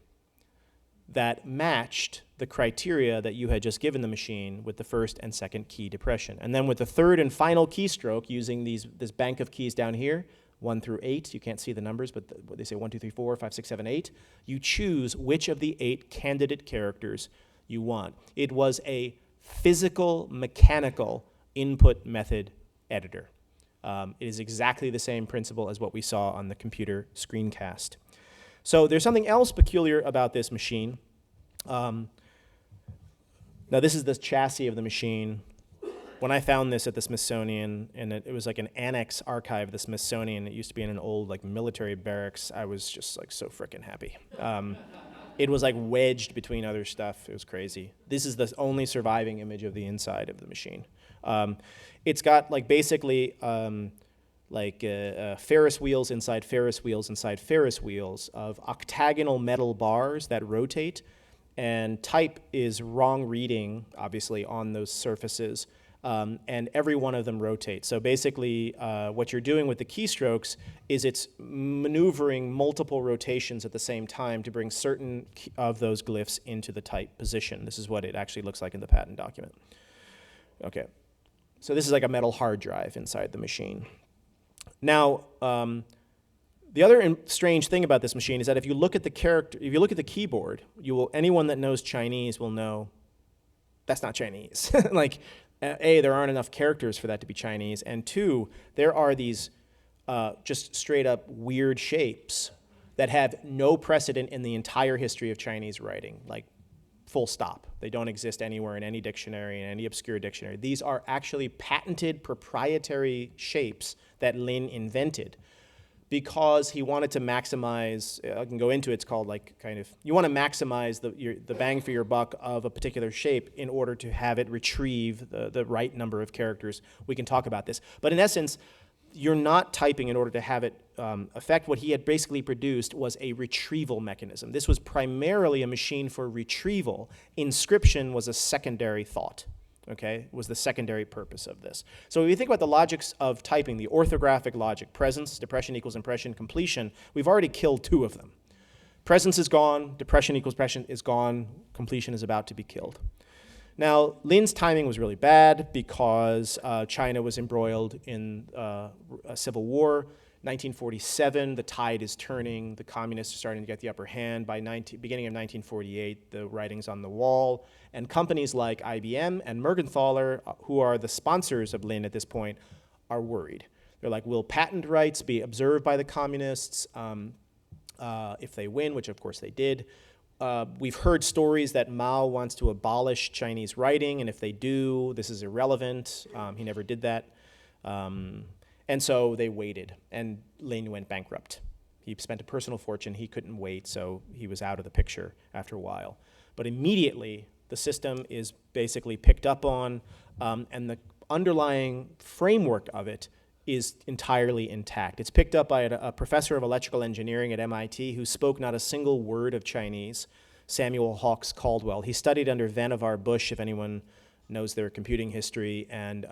that matched the criteria that you had just given the machine with the first and second key depression. And then with the third and final keystroke, using this bank of keys down here, 1 through 8, you can't see the numbers, but they say 1, 2, 3, 4, 5, 6, 7, 8, you choose which of the 8 candidate characters you want. It was a physical, mechanical input method editor. It is exactly the same principle as what we saw on the computer screencast. So there's something else peculiar about this machine. Now this is the chassis of the machine. When I found this at the Smithsonian, and it was like an annex archive of the Smithsonian, it used to be in an old like military barracks, I was just like so frickin' happy. It was like wedged between other stuff. It was crazy. This is the only surviving image of the inside of the machine. It's got like basically Ferris wheels inside Ferris wheels inside Ferris wheels of octagonal metal bars that rotate, and type is wrong reading, obviously, on those surfaces, and every one of them rotates. So basically, what you're doing with the keystrokes is it's maneuvering multiple rotations at the same time to bring certain of those glyphs into the type position. This is what it actually looks like in the patent document. Okay, so this is like a metal hard drive inside the machine. Now, the other strange thing about this machine is that if you look at the keyboard, anyone that knows Chinese will know that's not Chinese. Like, A, there aren't enough characters for that to be Chinese, and 2, there are these just straight up weird shapes that have no precedent in the entire history of Chinese writing, like full stop. They don't exist anywhere in any dictionary, in any obscure dictionary. These are actually patented proprietary shapes that Lin invented because he wanted to maximize, I can go into it, it's called like kind of, you want to maximize the bang for your buck of a particular shape in order to have it retrieve the right number of characters. We can talk about this. But in essence, you're not typing in order to have it affect. What he had basically produced was a retrieval mechanism. This was primarily a machine for retrieval. Inscription was a secondary thought, okay? Was the secondary purpose of this. So if you think about the logics of typing, the orthographic logic, presence, depression equals impression, completion, we've already killed 2 of them. Presence is gone, depression equals impression is gone, completion is about to be killed. Now, Lin's timing was really bad because China was embroiled in a civil war. 1947, the tide is turning. The communists are starting to get the upper hand. By beginning of 1948, the writing's on the wall. And companies like IBM and Mergenthaler, who are the sponsors of Lin at this point, are worried. They're like, will patent rights be observed by the communists if they win, which of course they did? We've heard stories that Mao wants to abolish Chinese writing, and if they do, this is irrelevant. He never did that. And so they waited, and Lin went bankrupt. He spent a personal fortune. He couldn't wait, so he was out of the picture after a while. But immediately, the system is basically picked up on, and the underlying framework of it is entirely intact. It's picked up by a professor of electrical engineering at MIT who spoke not a single word of Chinese, Samuel Hawks Caldwell. He studied under Vannevar Bush, if anyone knows their computing history, and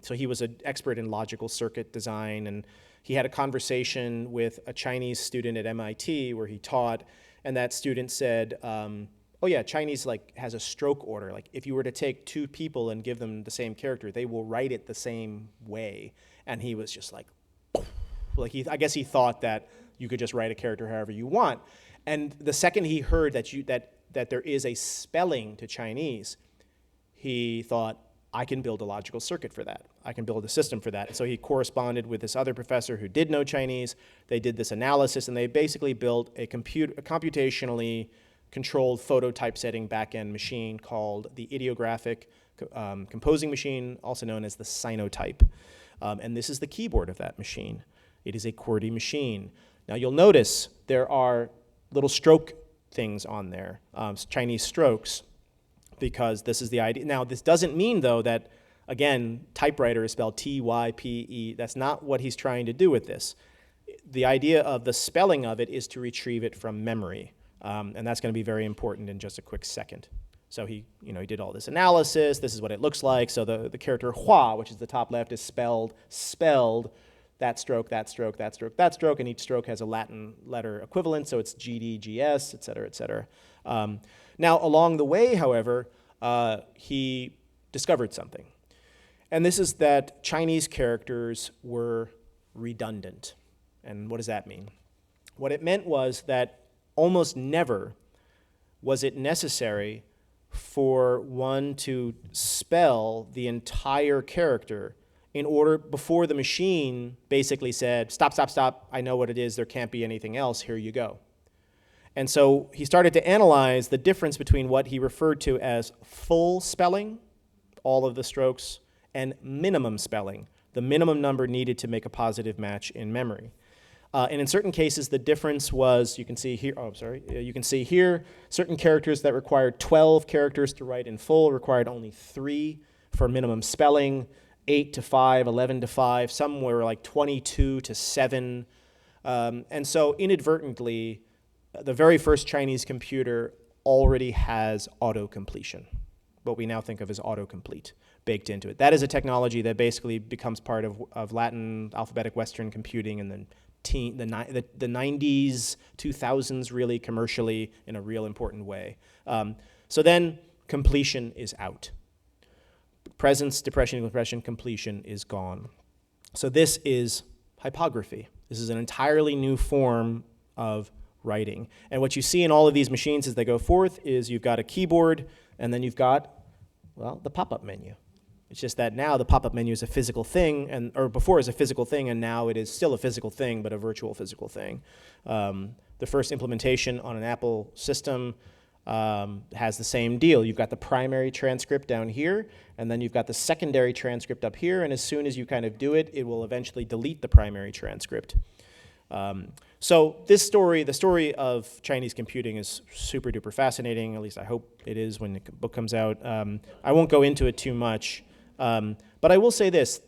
so he was an expert in logical circuit design, and he had a conversation with a Chinese student at MIT where he taught, and that student said, oh yeah, Chinese has a stroke order. Like if you were to take 2 people and give them the same character, they will write it the same way. And he was just like I guess he thought that you could just write a character however you want. And the second he heard that there is a spelling to Chinese, he thought, I can build a logical circuit for that. I can build a system for that. So he corresponded with this other professor who did know Chinese. They did this analysis, and they basically built a computationally controlled photo typesetting back-end machine called the ideographic composing machine, also known as the Linotype. And this is the keyboard of that machine. It is a QWERTY machine. Now you'll notice there are little stroke things on there, Chinese strokes, because this is the idea. Now, this doesn't mean, though, that, again, typewriter is spelled T-Y-P-E. That's not what he's trying to do with this. The idea of the spelling of it is to retrieve it from memory, and that's going to be very important in just a quick second. So he did all this analysis. This is what it looks like. So the character hua, which is the top left, is spelled, that stroke, that stroke, that stroke, that stroke, and each stroke has a Latin letter equivalent, so it's GD, GS, et cetera, et cetera. Now, along the way, however, he discovered something. And this is that Chinese characters were redundant. And what does that mean? What it meant was that almost never was it necessary for one to spell the entire character before the machine basically said, stop, stop, stop, I know what it is, there can't be anything else, here you go. And so he started to analyze the difference between what he referred to as full spelling, all of the strokes, and minimum spelling, the minimum number needed to make a positive match in memory. And in certain cases, the difference was, you can see here, certain characters that required 12 characters to write in full required only 3 for minimum spelling, 8 to 5, 11 to 5, some were like 22 to 7. And so inadvertently, the very first Chinese computer already has autocompletion, what we now think of as autocomplete, baked into it. That is a technology that basically becomes part of Latin alphabetic Western computing in the 90s, 2000s, really commercially in a real important way. So then completion is out. Presence, depression, compression, completion is gone. So this is hypography. This is an entirely new form of writing. And what you see in all of these machines as they go forth is you've got a keyboard, and then you've got, well, the pop-up menu. It's just that now the pop-up menu is a physical thing, or before it was a physical thing, and now it is still a physical thing, but a virtual physical thing. The first implementation on an Apple system has the same deal. You've got the primary transcript down here, and then you've got the secondary transcript up here, and as soon as you kind of do it, it will eventually delete the primary transcript. So this story, the story of Chinese computing, is super duper fascinating. At least I hope it is when the book comes out. I won't go into it too much, but I will say this.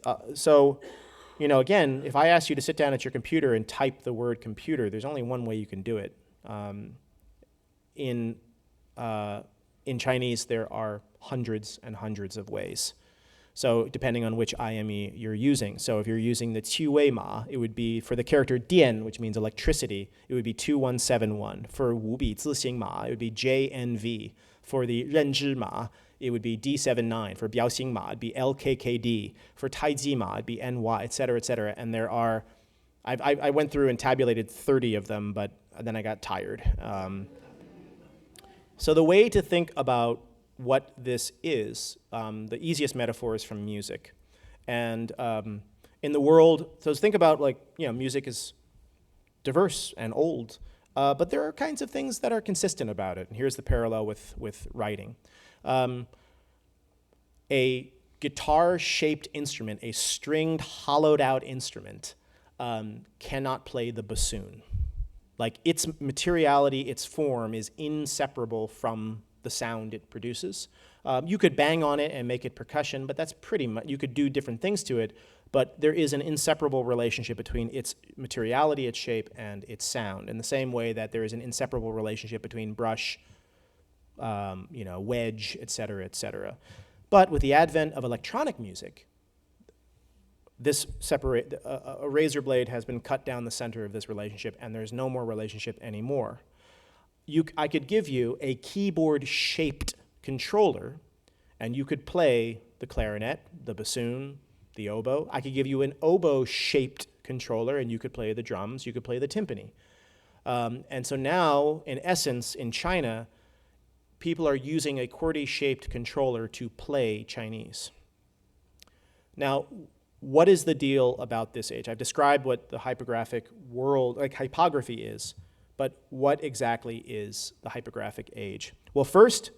Again, if I ask you to sit down at your computer and type the word computer, there's only one way you can do it. In Chinese, there are hundreds and hundreds of ways. So depending on which IME you're using. So if you're using the QWERTY, it would be, for the character dian, which means electricity, it would be 2171. For 五笔字形码, it would be JNV. For the 认知码, it would be D79. For 表情码, it'd be LKKD. For 太极码, it'd be NY, et cetera, et cetera. And there are, I went through and tabulated 30 of them, but then I got tired. So the way to think about what this is, the easiest metaphor is from music. And in the world, so think about music is diverse and old, but there are kinds of things that are consistent about it. And here's the parallel with writing. A guitar-shaped instrument, a stringed, hollowed-out instrument, cannot play the bassoon. Like, its materiality, its form is inseparable from the sound it produces. You could bang on it and make it percussion, but that's pretty much, you could do different things to it, but there is an inseparable relationship between its materiality, its shape, and its sound, in the same way that there is an inseparable relationship between brush, wedge, et cetera, et cetera. But with the advent of electronic music, a razor blade has been cut down the center of this relationship, and there's no more relationship anymore. I could give you a keyboard-shaped controller, and you could play the clarinet, the bassoon, the oboe. I could give you an oboe-shaped controller, and you could play the drums, you could play the timpani. And so now, in essence, in China, people are using a QWERTY-shaped controller to play Chinese. Now, what is the deal about this age? I've described what the hypographic world, like hypography is, but what exactly is the hypographic age? Well, first,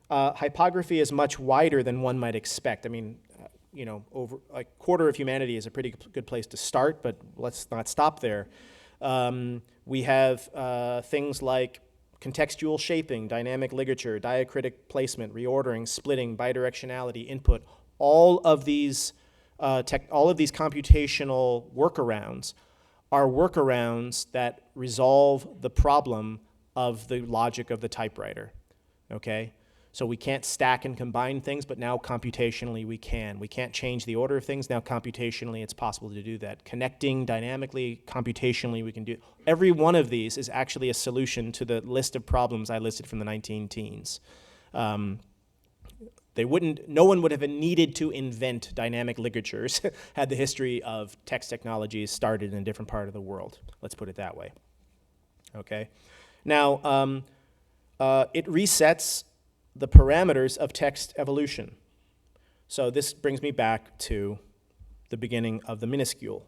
hypography is much wider than one might expect. I mean, over a quarter of humanity is a pretty good place to start, but let's not stop there. We have things like contextual shaping, dynamic ligature, diacritic placement, reordering, splitting, bidirectionality, input. All of these computational workarounds are workarounds that resolve the problem of the logic of the typewriter. Okay? So we can't stack and combine things, but now computationally we can. We can't change the order of things. Now computationally it's possible to do that. Connecting dynamically, computationally we can do. Every one of these is actually a solution to the list of problems I listed from the 19-teens. No one would have needed to invent dynamic ligatures had the history of text technologies started in a different part of the world. Let's put it that way. Okay. Now, it resets the parameters of text evolution. So this brings me back to the beginning of the minuscule.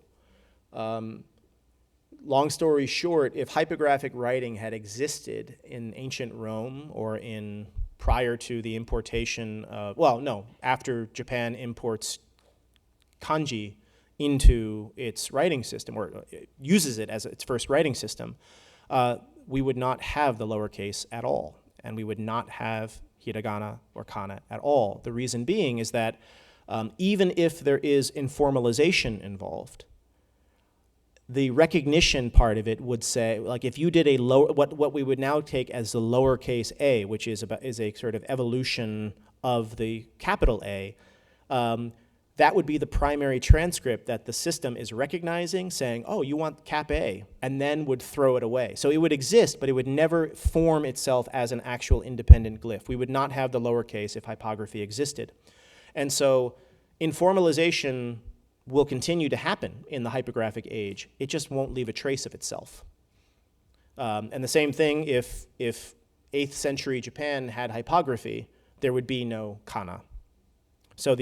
Long story short, if hypographic writing had existed in ancient Rome or prior to the importation after Japan imports kanji into its writing system, or uses it as its first writing system, we would not have the lowercase at all, and we would not have hiragana or kana at all. The reason being is that even if there is informalization involved, the recognition part of it would say, like if you did a what we would now take as the lowercase a, which is a sort of evolution of the capital A, that would be the primary transcript that the system is recognizing, saying, oh, you want cap A, and then would throw it away. So it would exist, but it would never form itself as an actual independent glyph. We would not have the lowercase if hypography existed. And so informalization will continue to happen in the hypographic age. It just won't leave a trace of itself. And the same thing if 8th century Japan had hypography, there would be no kana. So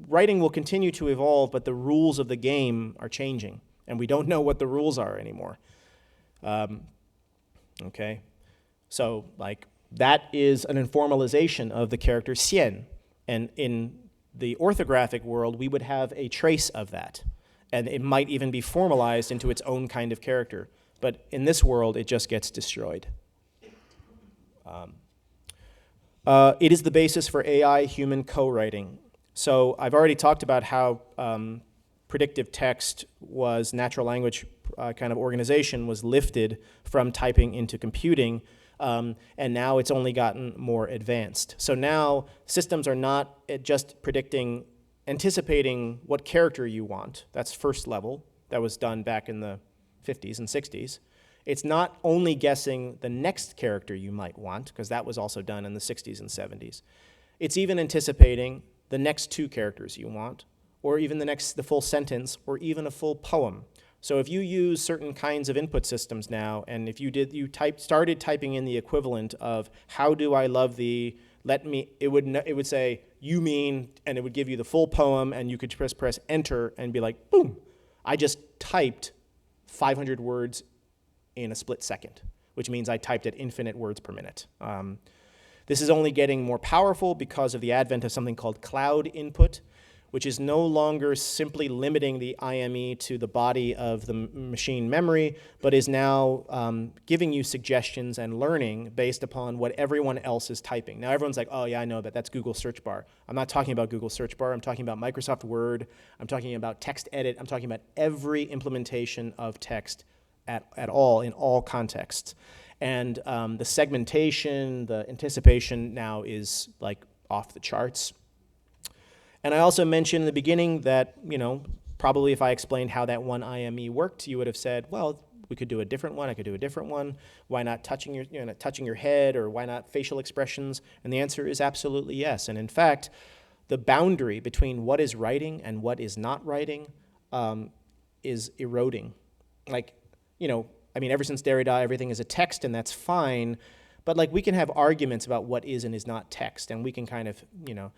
writing will continue to evolve, but the rules of the game are changing, and we don't know what the rules are anymore. Okay, so like that is an informalization of the character xian, and in the orthographic world, we would have a trace of that, and it might even be formalized into its own kind of character. But in this world, it just gets destroyed. It is the basis for AI-human co-writing. So I've already talked about how predictive text was natural language kind of organization was lifted from typing into computing, and now it's only gotten more advanced. So now systems are not just anticipating what character you want. That's first level. That was done back in the 50s and 60s. It's not only guessing the next character you might want, because that was also done in the 60s and 70s. It's even anticipating the next 2 characters you want, or even the full sentence, or even a full poem. So if you use certain kinds of input systems now, and if started typing in the equivalent of "How do I love thee? It would say "you mean," and it would give you the full poem, and you could press enter and be like, boom! I just typed 500 words in a split second, which means I typed at infinite words per minute. This is only getting more powerful because of the advent of something called cloud input, which is no longer simply limiting the IME to the body of the machine memory, but is now giving you suggestions and learning based upon what everyone else is typing. Now everyone's like, oh yeah, I know that, that's Google search bar. I'm not talking about Google search bar, I'm talking about Microsoft Word, I'm talking about text edit, I'm talking about every implementation of text at all, in all contexts. And the segmentation, the anticipation now is like off the charts. And I also mentioned in the beginning that, probably if I explained how that one IME worked, you would have said, well, we could do a different one, I could do a different one. Why not touching your head, or why not facial expressions? And the answer is absolutely yes. And in fact, the boundary between what is writing and what is not writing is eroding. Like, you know, I mean, ever since Derrida, everything is a text, and that's fine. But like, we can have arguments about what is and is not text, and we can kind of, you know,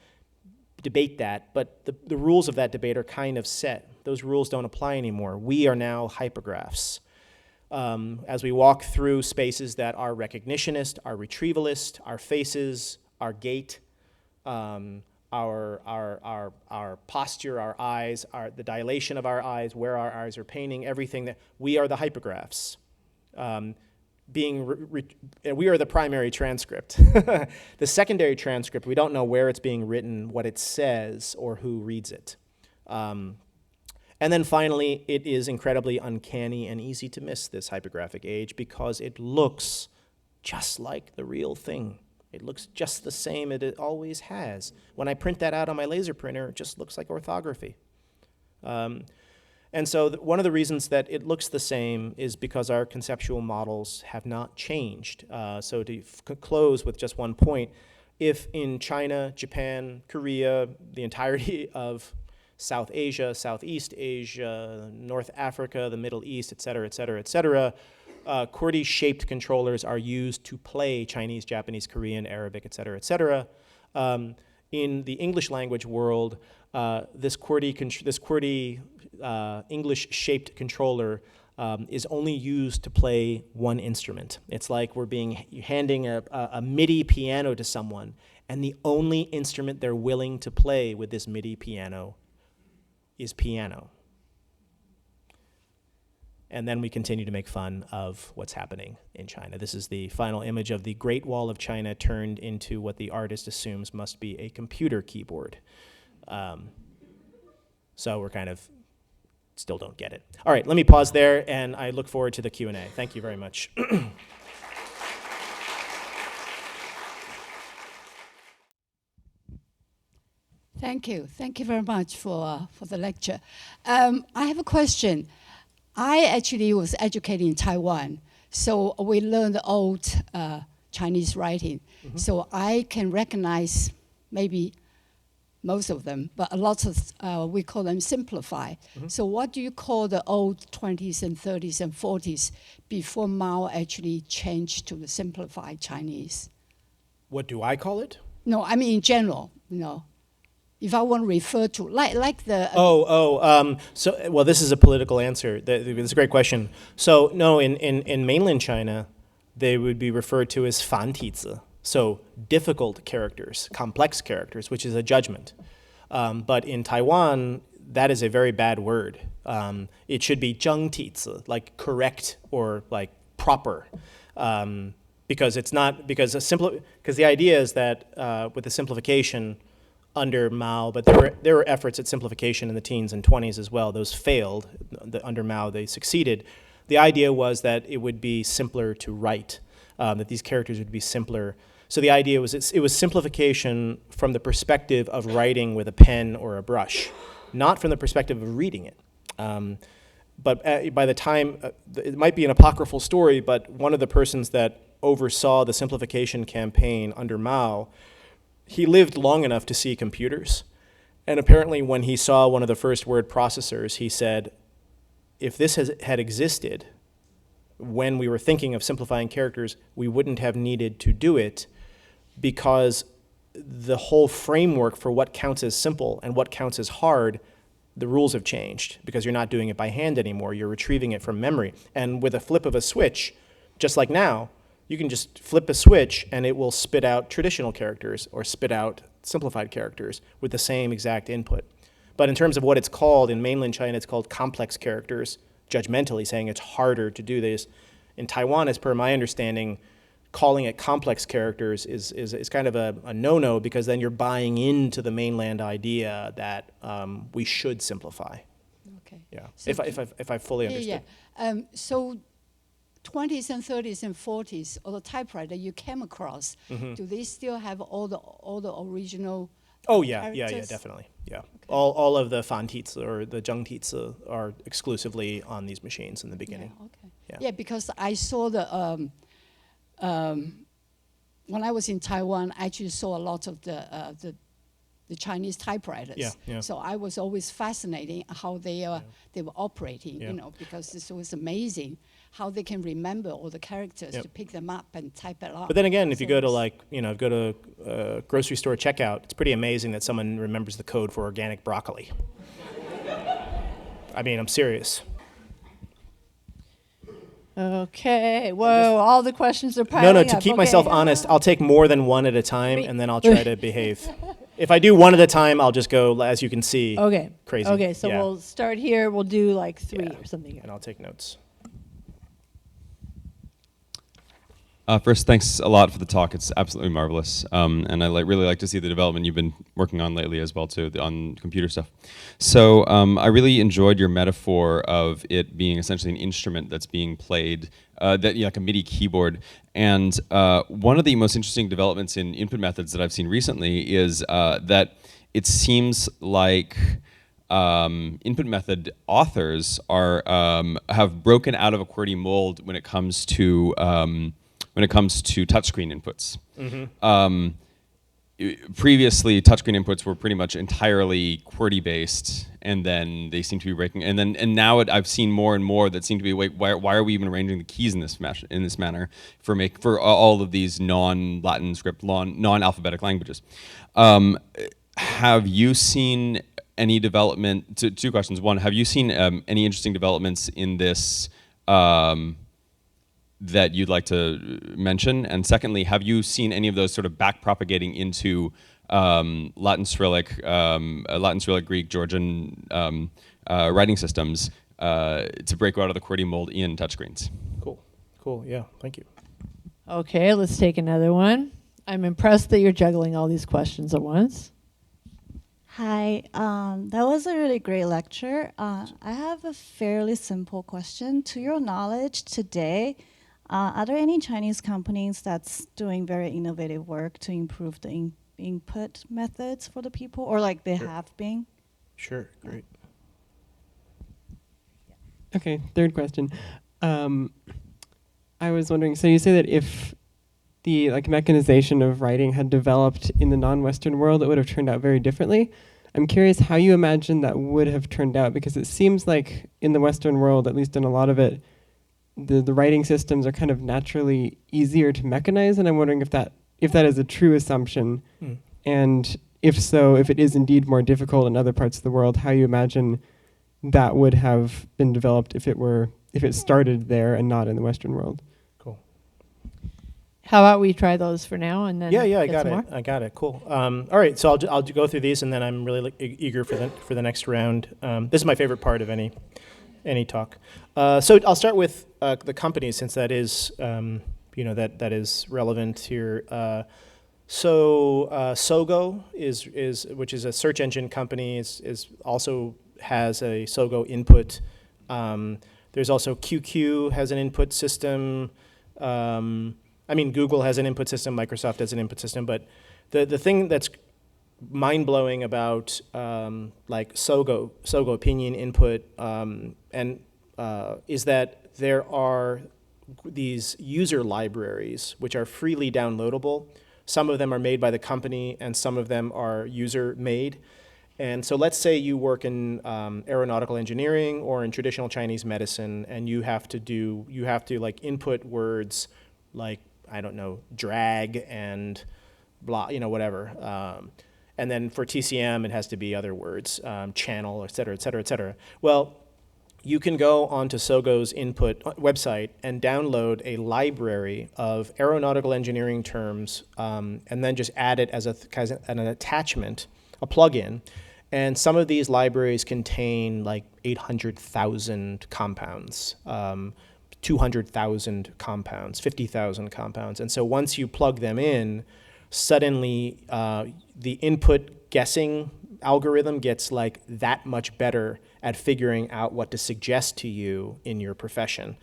debate that. But the rules of that debate are kind of set. Those rules don't apply anymore. We are now hypergraphs. As we walk through spaces that are recognitionist, are retrievalist, our faces, our gait, our posture, our eyes, the dilation of our eyes, where our eyes are painting, everything that we are the hypergraphs. We are the primary transcript. The secondary transcript, we don't know where it's being written, what it says, or who reads it. And then finally, it is incredibly uncanny and easy to miss this hypographic age because it looks just like the real thing. It looks just the same as it always has. When I print that out on my laser printer, it just looks like orthography. And so one of the reasons that it looks the same is because our conceptual models have not changed. So to close with just one point, if in China, Japan, Korea, the entirety of South Asia, Southeast Asia, North Africa, the Middle East, et cetera, QWERTY-shaped controllers are used to play Chinese, Japanese, Korean, Arabic, et cetera, et cetera. In the English language world, this QWERTY English-shaped controller is only used to play one instrument. It's like you're handing a MIDI piano to someone, and the only instrument they're willing to play with this MIDI piano is piano. And then we continue to make fun of what's happening in China. This is the final image of the Great Wall of China turned into what the artist assumes must be a computer keyboard. So we're kind of still don't get it. All right, let me pause there, and I look forward to the Q&A. Thank you very much. Thank you. Thank you very much for the lecture. I have a question. I actually was educated in Taiwan, so we learned old Chinese writing. Mm-hmm. So I can recognize maybe most of them, but a lot of, we call them simplify. Mm-hmm. So what do you call the old 20s and 30s and 40s before Mao actually changed to the simplified Chinese? What do I call it? No, I mean in general, you know. If I want to refer to, like the... Well, this is a political answer. It's a great question. So, no, in mainland China, they would be referred to as fantizi, so difficult characters, complex characters, which is a judgment. But in Taiwan, that is a very bad word. It should be zhengtizi, like correct or like proper. Because the idea is that with the simplification under Mao, but there were efforts at simplification in the teens and 20s as well. Those failed. Under Mao, they succeeded. The idea was that it would be simpler to write, that these characters would be simpler. So the idea was it was simplification from the perspective of writing with a pen or a brush, not from the perspective of reading it. But by the time, it might be an apocryphal story, but one of the persons that oversaw the simplification campaign under Mao, he lived long enough to see computers. And apparently when he saw one of the first word processors, he said, if this had existed when we were thinking of simplifying characters, we wouldn't have needed to do it because the whole framework for what counts as simple and what counts as hard, the rules have changed because you're not doing it by hand anymore. You're retrieving it from memory. And with a flip of a switch, just like now, you can just flip a switch and it will spit out traditional characters or spit out simplified characters with the same exact input. But in terms of what it's called, in mainland China, it's called complex characters, judgmentally saying it's harder to do this. In Taiwan, as per my understanding, calling it complex characters is kind of a no-no because then you're buying into the mainland idea that we should simplify. Okay. Yeah, so if I fully understood. Yeah. So 20s and 30s and 40s, or the typewriter you came across, mm-hmm. Do they still have all the original characters? Definitely. Yeah. Okay. All of the fantizi or the zhengtizi are exclusively on these machines in the beginning. Yeah, okay. Yeah, because I saw the when I was in Taiwan, I actually saw a lot of the the Chinese typewriters. Yeah, yeah. So I was always fascinated how they were operating, Yeah. because this was amazing how they can remember all the characters Yep. to pick them up and type it out. But then again, if you So go to it's- go to grocery store checkout, it's pretty amazing that someone remembers the code for organic broccoli. I mean, I'm serious. Okay, whoa, all the questions are piling No, up. to keep Okay. myself honest, I'll take more than one at a time, and then I'll try to behave. If I do one at a time, I'll just go, as you can see, Okay. crazy. Okay, so Yeah. we'll start here. We'll do like 3 Yeah. or something here. And I'll take notes. First, thanks a lot for the talk. It's absolutely marvelous, and I really like to see the development you've been working on lately as well too, on computer stuff. So I really enjoyed your metaphor of it being essentially an instrument that's being played, like a MIDI keyboard. And one of the most interesting developments in input methods that I've seen recently is that it seems like input method authors are have broken out of a QWERTY mold when it comes to touchscreen inputs. Previously, touchscreen inputs were pretty much entirely QWERTY based, and then they seem to be breaking. And now I've seen more and more that seem to be, wait, why are we even arranging the keys in this manner for all of these non-Latin script, non-alphabetic languages? Have you seen any development? Two questions. One, have you seen any interesting developments in this? That you'd like to mention? And secondly, have you seen any of those sort of back propagating into Latin Cyrillic, Greek, Georgian writing systems to break out of the QWERTY mold in touchscreens? Cool, yeah, thank you. Okay, let's take another one. I'm impressed that you're juggling all these questions at once. Hi, that was a really great lecture. I have a fairly simple question. To your knowledge today, are there any Chinese companies that's doing very innovative work to improve the input methods for the people, or like they Sure. have been? Sure, great. Okay, third question. I was wondering, so you say that if the mechanization of writing had developed in the non-Western world, it would have turned out very differently. I'm curious how you imagine that would have turned out, because it seems like in the Western world, at least in a lot of it, the writing systems are kind of naturally easier to mechanize, and I'm wondering if that is a true assumption, and if so, if it is indeed more difficult in other parts of the world, how you imagine that would have been developed if it started there and not in the Western world. Cool. How about we try those for now and then Yeah, I get got some it. more? I got it. Cool. All right, so I'll go through these, and then I'm really eager for the next round. This is my favorite part of any talk. So I'll start with the companies, since that is that is relevant here. Sogo is which is a search engine company, is also has a Sogo input. There's also QQ has an input system. Google has an input system. Microsoft has an input system. But the thing that's mind-blowing about Sogo opinion input is that there are these user libraries which are freely downloadable. Some of them are made by the company, and some of them are user-made. And so let's say you work in aeronautical engineering or in traditional Chinese medicine, and you have to input words like, I don't know, drag and blah, whatever. And then for TCM, it has to be other words, channel, et cetera, et cetera, et cetera. Well, you can go onto Sogo's input website and download a library of aeronautical engineering terms, and then just add it as an attachment, a plugin. And some of these libraries contain like 800,000 compounds, 200,000 compounds, 50,000 compounds. And so once you plug them in, suddenly the input guessing algorithm gets like that much better at figuring out what to suggest to you in your profession.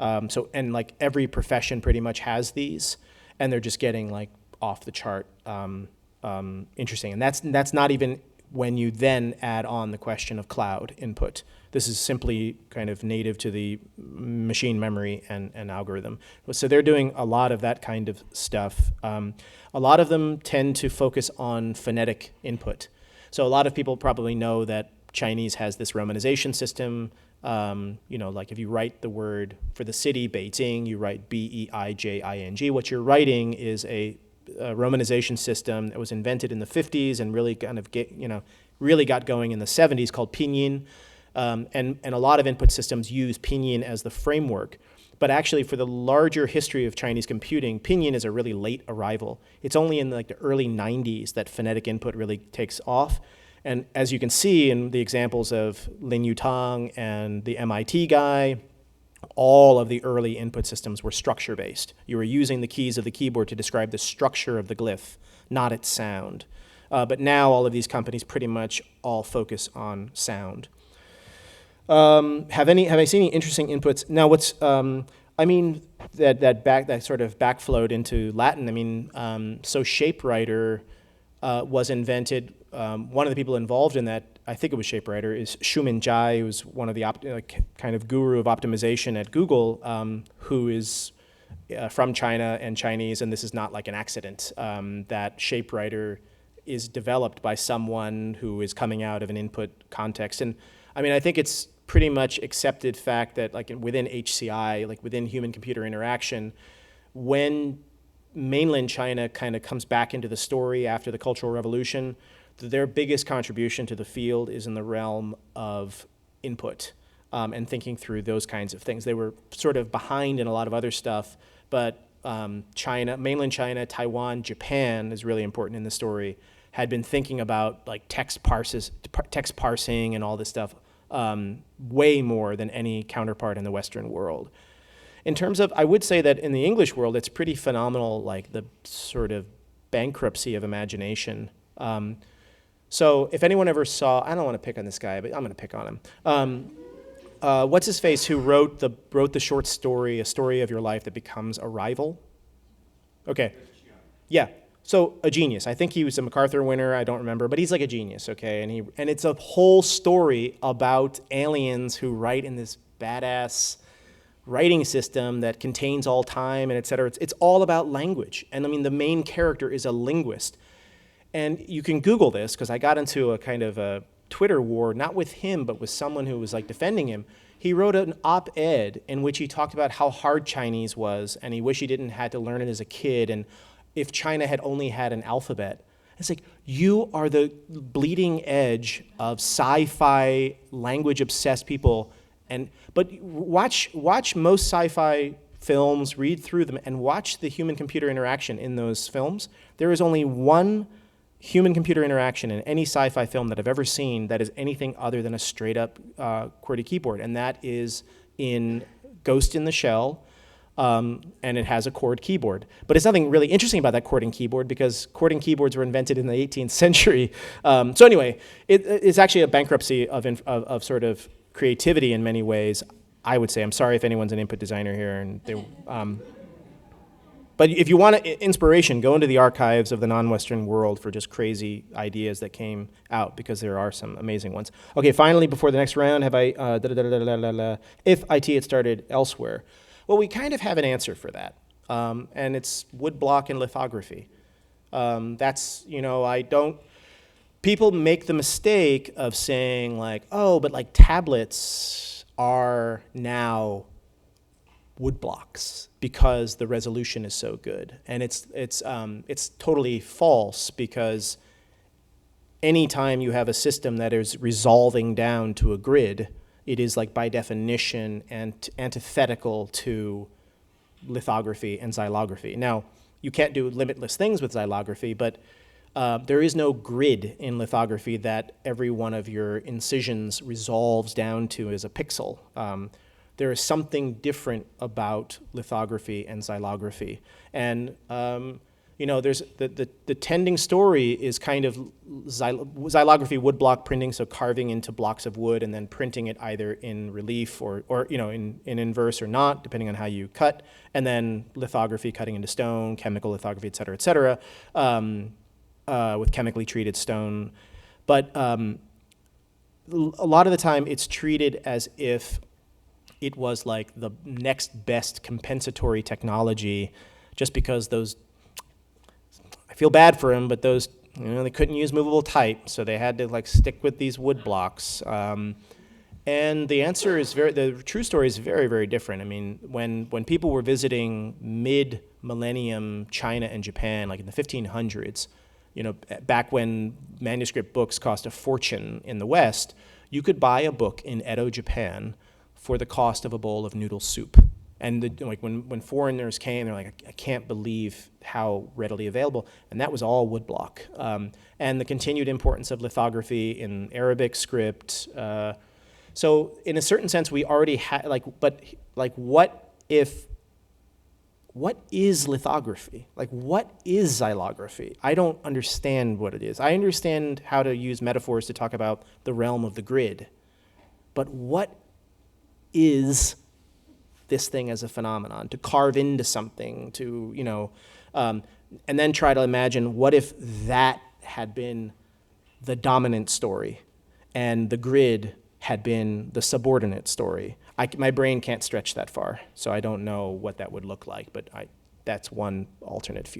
And like every profession pretty much has these, and they're just getting like off the chart interesting. And that's not even when you then add on the question of cloud input. This is simply kind of native to the machine memory and algorithm. So they're doing a lot of that kind of stuff. A lot of them tend to focus on phonetic input. So a lot of people probably know that Chinese has this romanization system. Like if you write the word for the city, Beijing, you write Beijing. What you're writing is a romanization system that was invented in the 50s and really kind of really got going in the 70s, called pinyin. And a lot of input systems use pinyin as the framework. But actually, for the larger history of Chinese computing, pinyin is a really late arrival. It's only in like the early 90s that phonetic input really takes off. And as you can see in the examples of Lin Yutang and the MIT guy, all of the early input systems were structure-based. You were using the keys of the keyboard to describe the structure of the glyph, not its sound. But now all of these companies pretty much all focus on sound. Have I seen any interesting inputs? Now, what's that sort of backflowed into Latin. So Typewriter was invented. One of the people involved in that, I think it was Typewriter, is Shumin Jai, who's one of the kind of guru of optimization at Google, who is from China and Chinese, and this is not like an accident that Typewriter is developed by someone who is coming out of an input context. And I think it's pretty much accepted fact that like within HCI, like within human-computer interaction, when mainland China kind of comes back into the story after the Cultural Revolution, their biggest contribution to the field is in the realm of input and thinking through those kinds of things. They were sort of behind in a lot of other stuff, but China, mainland China, Taiwan, Japan is really important in the story, had been thinking about like text parsing and all this stuff way more than any counterpart in the Western world. In terms of, I would say that in the English world, it's pretty phenomenal, like the sort of bankruptcy of imagination. So if anyone ever saw, I don't want to pick on this guy, but I'm going to pick on him. What's his face who wrote the short story, A Story of Your Life That Becomes a Rival? Okay. Yeah. So a genius. I think he was a MacArthur winner. I don't remember, but he's like a genius. Okay, and it's a whole story about aliens who write in this badass writing system that contains all time and et cetera. It's all about language, and the main character is a linguist. And you can Google this, because I got into a kind of a Twitter war, not with him, but with someone who was like defending him. He wrote an op-ed in which he talked about how hard Chinese was, and he wished he didn't have to learn it as a kid, and if China had only had an alphabet. It's like, you are the bleeding edge of sci-fi, language-obsessed people, but watch most sci-fi films, read through them, and watch the human-computer interaction in those films. There is only one human-computer interaction in any sci-fi film that I've ever seen that is anything other than a straight-up QWERTY keyboard, and that is in Ghost in the Shell, and it has a chord keyboard. But it's nothing really interesting about that chording keyboard, because chording keyboards were invented in the 18th century. So anyway, it's actually a bankruptcy of sort of creativity in many ways, I would say. I'm sorry if anyone's an input designer here, and they. But if you want inspiration, go into the archives of the non-Western world for just crazy ideas that came out, because there are some amazing ones. Okay, finally, before the next round, have I, if IT had started elsewhere? Well, we kind of have an answer for that, and it's woodblock and lithography. People make the mistake of saying like, oh, but like tablets are now woodblocks because the resolution is so good. And it's totally false, because anytime you have a system that is resolving down to a grid, it is like by definition antithetical to lithography and xylography. Now, you can't do limitless things with xylography, but there is no grid in lithography that every one of your incisions resolves down to as a pixel. There is something different about lithography and xylography. And there's the tending story is kind of xylography woodblock printing, so carving into blocks of wood and then printing it either in relief or in inverse or not, depending on how you cut, and then lithography, cutting into stone, chemical lithography, et cetera, with chemically treated stone. But a lot of the time it's treated as if it was like the next best compensatory technology, just because those, I feel bad for them, but those, they couldn't use movable type, so they had to like stick with these wood blocks. And the answer is the true story is very, very different. I mean, when people were visiting mid-millennium China and Japan, like in the 1500s, back when manuscript books cost a fortune in the West, you could buy a book in Edo, Japan, for the cost of a bowl of noodle soup. And when foreigners came, they're like, I can't believe how readily available. And that was all woodblock. And the continued importance of lithography in Arabic script. So in a certain sense, we already had, what is lithography? Like, what is xylography? I don't understand what it is. I understand how to use metaphors to talk about the realm of the grid. But what is this thing as a phenomenon, to carve into something, to, and then try to imagine what if that had been the dominant story and the grid had been the subordinate story. My brain can't stretch that far, so I don't know what that would look like, but that's one alternate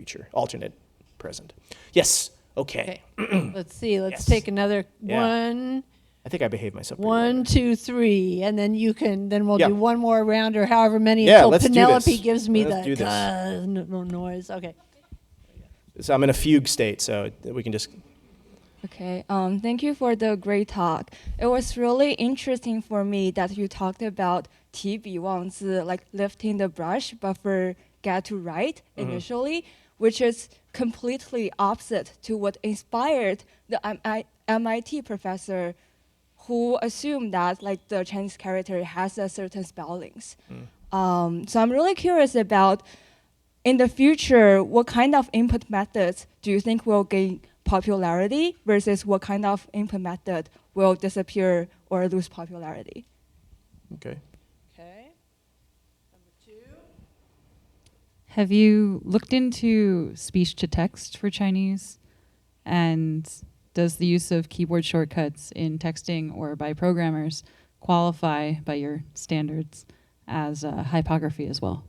present. Yes, okay. Let's see, let's Yes. take another Yeah. one. I think I behaved myself pretty 1, well. 2, 3, and then we'll Yeah. do one more round or however many Yeah, until let's do Penelope this. gives me Let's do this. no noise. Okay. So I'm in a fugue state, so we can just... Okay, thank you for the great talk. It was really interesting for me that you talked about 提笔忘字, like lifting the brush, but forget to write initially, which is completely opposite to what inspired the MIT professor who assumed that like the Chinese character has a certain spellings. So I'm really curious about, in the future, what kind of input methods do you think will gain popularity versus what kind of input method will disappear or lose popularity? Okay. Okay. Number 2. Have you looked into speech to text for Chinese? And does the use of keyboard shortcuts in texting or by programmers qualify by your standards as hypography as well?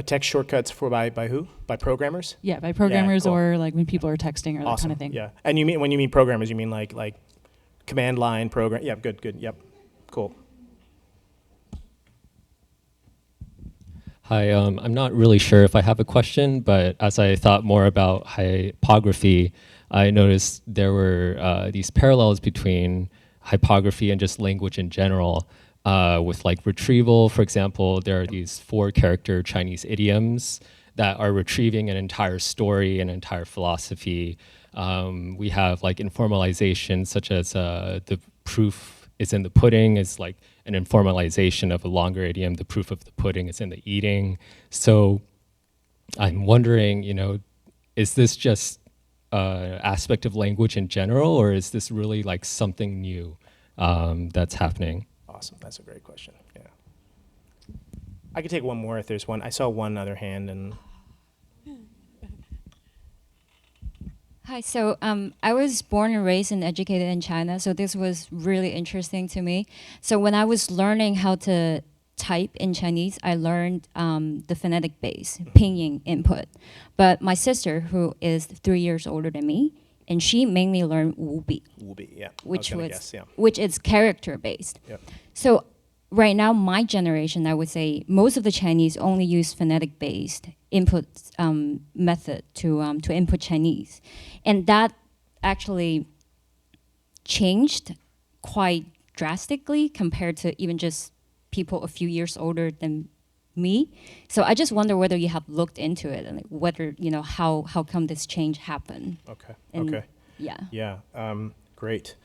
Text shortcuts by who? By programmers? Yeah, by programmers cool. or like when people are texting or that Awesome. kind of thing. Yeah. And when you mean programmers, you mean like command line program? Yeah, good. Yep. Cool. Hi, I'm not really sure if I have a question, but as I thought more about hypography, I noticed there were these parallels between hypography and just language in general. With like retrieval, for example, there are these 4-character Chinese idioms that are retrieving an entire story, an entire philosophy. We have like informalization, such as the proof is in the pudding, is like an informalization of a longer idiom. The proof of the pudding is in the eating. So I'm wondering, is this just aspect of language in general, or is this really like something new that's happening? Awesome. That's a great question. Yeah. I could take one more if there's one. I saw one other hand and... Hi, so I was born and raised and educated in China, so this was really interesting to me. So when I was learning how to type in Chinese, I learned the phonetic base, pinyin input. But my sister, who is 3 years older than me, and she mainly learned Wubi, yeah. which is character based. Yep. So right now, my generation, I would say most of the Chinese only use phonetic based input method to input Chinese, and that actually changed quite drastically compared to even just people a few years older than me. So I just wonder whether you have looked into it and whether how come this change happened. Okay. Yeah. Yeah. Great.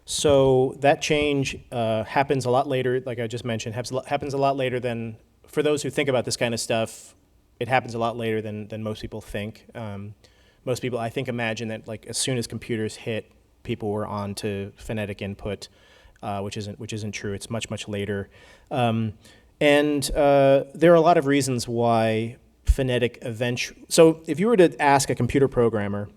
So that change happens a lot later, like I just mentioned, happens a lot later than, for those who think about this kind of stuff, it happens a lot later than most people think. Most people, I think, imagine that like as soon as computers hit, people were on to phonetic input, which isn't true. It's much later. And there are a lot of reasons why phonetic so if you were to ask a computer programmer,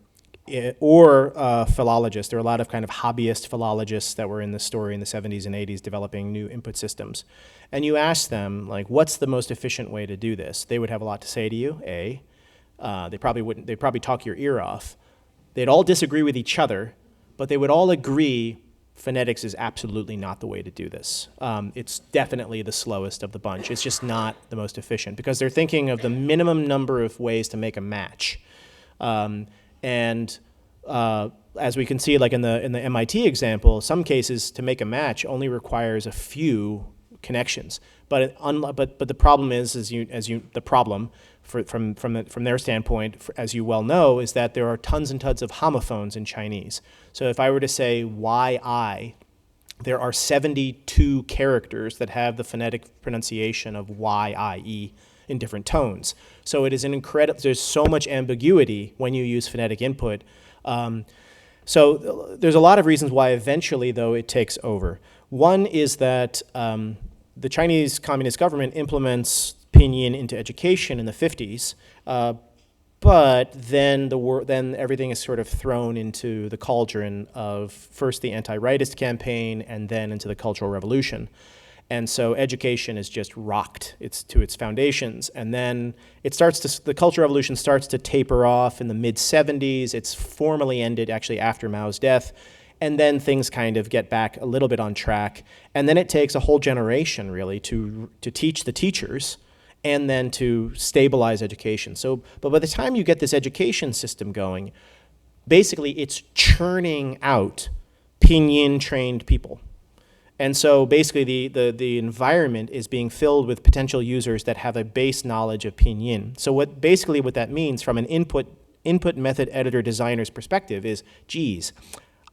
or philologists. There were a lot of kind of hobbyist philologists that were in the story in the 70s and 80s developing new input systems. And you ask them, like, what's the most efficient way to do this? They would have a lot to say to you, A. They probably talk your ear off. They'd all disagree with each other, but they would all agree phonetics is absolutely not the way to do this. It's definitely the slowest of the bunch. It's just not the most efficient because they're thinking of the minimum number of ways to make a match. As we can see, like in the MIT example, some cases to make a match only requires a few connections. But the problem is the problem from their standpoint, as you well know, is that there are tons and tons of homophones in Chinese. So if I were to say yi, there are 72 characters that have the phonetic pronunciation of y-i-e in different tones. So it is there's so much ambiguity when you use phonetic input. So there's a lot of reasons why eventually, though, it takes over. One is that the Chinese Communist government implements pinyin into education in the 50s, but then everything is sort of thrown into the cauldron of first the anti-rightist campaign and then into the Cultural Revolution. And so education is just rocked to its foundations. And then the Cultural Revolution starts to taper off in the mid-70s. It's formally ended actually after Mao's death. And then things kind of get back a little bit on track. And then it takes a whole generation, really, to teach the teachers and then to stabilize education. But by the time you get this education system going, basically it's churning out pinyin-trained people. And so basically the environment is being filled with potential users that have a base knowledge of pinyin. So what that means from an input method editor designer's perspective is, geez,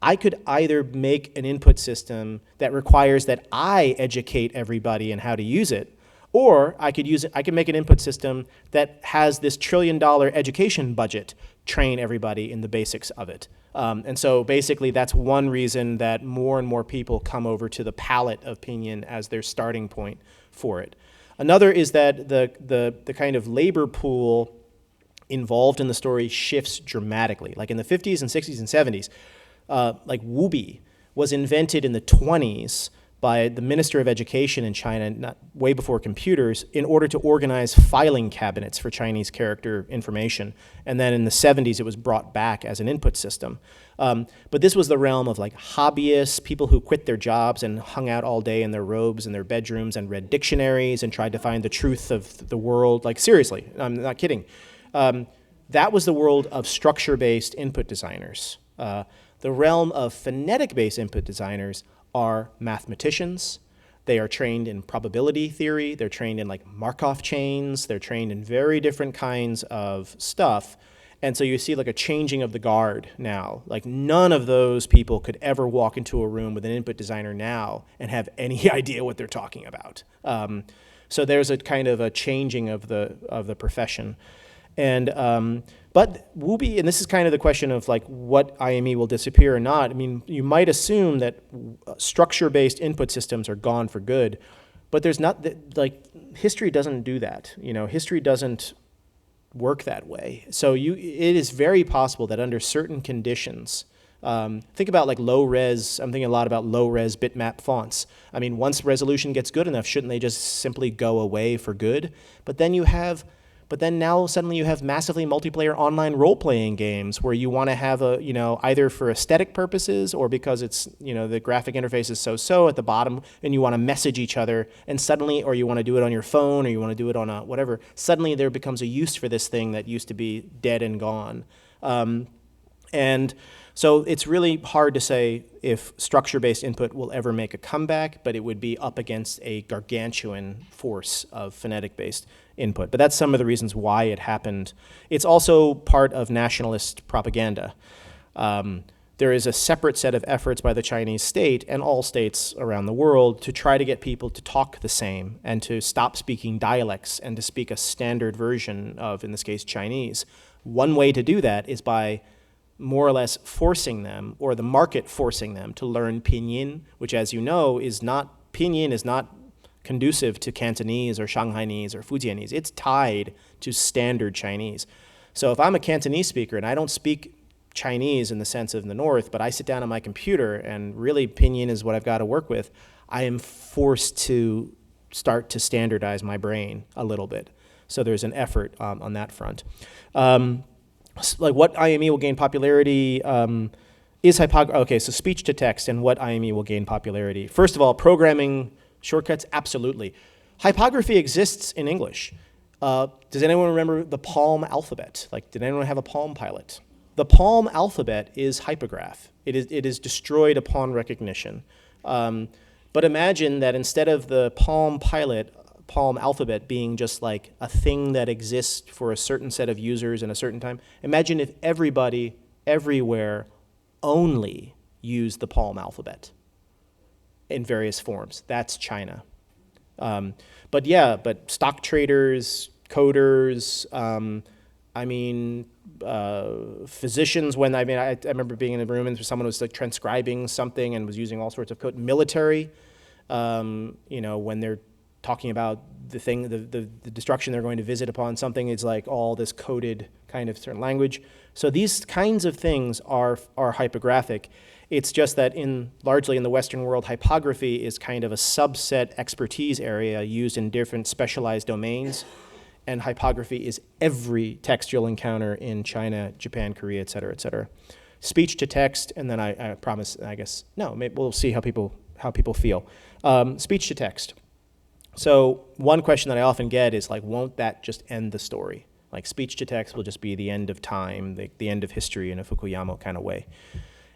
I could either make an input system that requires that I educate everybody in how to use it, or I could make an input system that has this $1 trillion education budget, train everybody in the basics of it. And so basically that's one reason that more and more people come over to the palette of pinyin as their starting point for it. Another is that the kind of labor pool involved in the story shifts dramatically. Like in the 50s and 60s and 70s, like wubi was invented in the 20s by the Minister of Education in China, way before computers, in order to organize filing cabinets for Chinese character information. And then in the 70s, it was brought back as an input system. But this was the realm of like hobbyists, people who quit their jobs and hung out all day in their robes in their bedrooms and read dictionaries and tried to find the truth of the world. Like seriously, I'm not kidding. That was the world of structure-based input designers. The realm of phonetic-based input designers are mathematicians. They are trained in probability theory. They're trained in like Markov chains. They're trained in very different kinds of stuff. And so you see like a changing of the guard now. Like none of those people could ever walk into a room with an input designer now and have any idea what they're talking about. So there's a kind of a changing of the profession. And but wubi, and this is kind of the question of like what IME will disappear or not. I mean, you might assume that structure-based input systems are gone for good, but there's not, like, history doesn't do that. You know, history doesn't work that way. So it is very possible that under certain conditions, think about like low-res, I'm thinking a lot about low-res bitmap fonts. I mean, once resolution gets good enough, shouldn't they just simply go away for good? But then now suddenly you have massively multiplayer online role-playing games where you want to have either for aesthetic purposes or because it's, the graphic interface is so at the bottom and you want to message each other and suddenly, or you want to do it on your phone or you want to do it on a whatever, suddenly there becomes a use for this thing that used to be dead and gone. And so it's really hard to say if structure-based input will ever make a comeback, but it would be up against a gargantuan force of phonetic-based input. But that's some of the reasons why it happened. It's also part of nationalist propaganda. There is a separate set of efforts by the Chinese state and all states around the world to try to get people to talk the same and to stop speaking dialects and to speak a standard version of, in this case, Chinese. One way to do that is by more or less forcing them, or the market forcing them, to learn pinyin, which, as you know, pinyin is not conducive to Cantonese or Shanghainese or Fujianese. It's tied to standard Chinese. So if I'm a Cantonese speaker and I don't speak Chinese in the sense of in the North, but I sit down on my computer and really pinyin is what I've got to work with. I am forced to start to standardize my brain a little bit. So there's an effort on that front. Like what IME will gain popularity is hypography. Okay, so speech to text and what IME will gain popularity. First of all, programming shortcuts, absolutely. Hypography exists in English. Does anyone remember the Palm alphabet? Like, did anyone have a Palm Pilot? The Palm alphabet is hypograph. It is destroyed upon recognition. But imagine that instead of the Palm Pilot, Palm alphabet being just like a thing that exists for a certain set of users in a certain time, imagine if everybody, everywhere, only used the Palm alphabet in various forms. That's China. But yeah, but stock traders, coders, physicians, when I remember being in a room and someone was like transcribing something and was using all sorts of code. Military, when they're talking about the destruction they're going to visit upon something, is like all this coded kind of certain language. So these kinds of things are hypographic. It's just that largely in the Western world, hypography is kind of a subset expertise area used in different specialized domains. And hypography is every text you'll encounter in China, Japan, Korea, et cetera, et cetera. Speech to text, and then I promise, I guess, no, maybe we'll see how people feel. Speech to text. So one question that I often get is like, won't that just end the story? Like speech to text will just be the end of time, the end of history in a Fukuyama kind of way.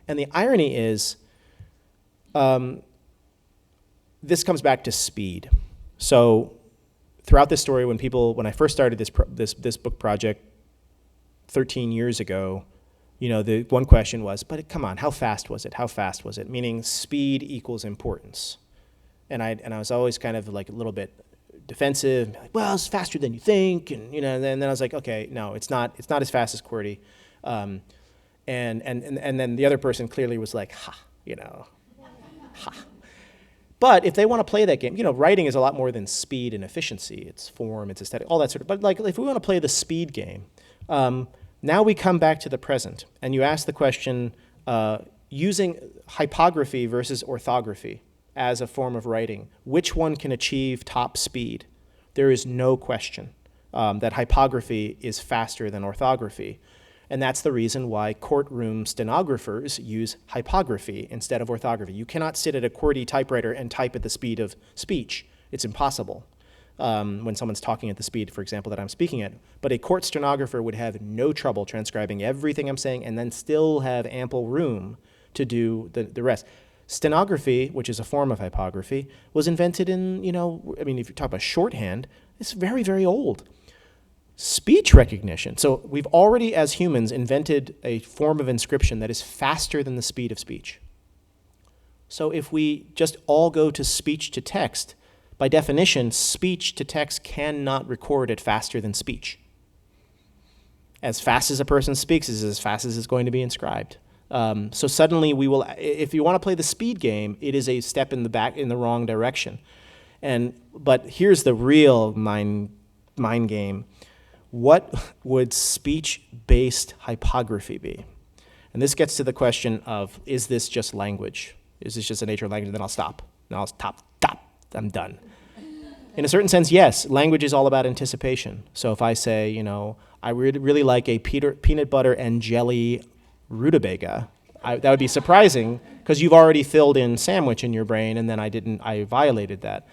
And the irony is, this comes back to speed. So throughout this story, when I first started this book project 13 years ago, the one question was, but come on, how fast was it? How fast was it? Meaning speed equals importance. And I was always kind of like a little bit defensive, like, well, it's faster than you think, and then I was like, okay, no, it's not as fast as QWERTY. And then the other person clearly was like, ha. But if they want to play that game, writing is a lot more than speed and efficiency. It's form, it's aesthetic, all that sort of. But like, if we want to play the speed game, now we come back to the present, and you ask the question, using hypography versus orthography as a form of writing, which one can achieve top speed? There is no question that hypography is faster than orthography. And that's the reason why courtroom stenographers use hypography instead of orthography. You cannot sit at a QWERTY typewriter and type at the speed of speech. It's impossible when someone's talking at the speed, for example, that I'm speaking at. But a court stenographer would have no trouble transcribing everything I'm saying and then still have ample room to do the rest. Stenography, which is a form of hypography, was invented in, if you talk about shorthand, it's very, very old. Speech recognition. So we've already, as humans, invented a form of inscription that is faster than the speed of speech. So if we just all go to speech to text, by definition, speech to text cannot record it faster than speech. As fast as a person speaks is as fast as it's going to be inscribed. So suddenly we will, if you want to play the speed game, it is a step in the wrong direction. But here's the real mind game. What would speech-based hypography be? And this gets to the question of, is this just language? Is this just a nature of language? And then I'll stop. I'm done. In a certain sense, yes, language is all about anticipation. So if I say, I really like a peanut butter and jelly rutabaga, that would be surprising because you've already filled in sandwich in your brain, and then I violated that.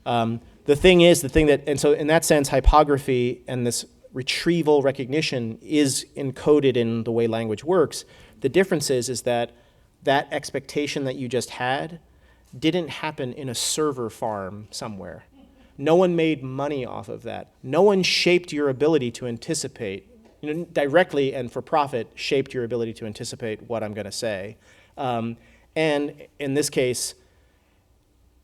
The thing that, and so in that sense, hypography and this retrieval recognition is encoded in the way language works. The difference is that expectation that you just had didn't happen in a server farm somewhere. No one made money off of that. No one shaped your ability to anticipate, directly and for profit, shaped your ability to anticipate what I'm going to say. And in this case,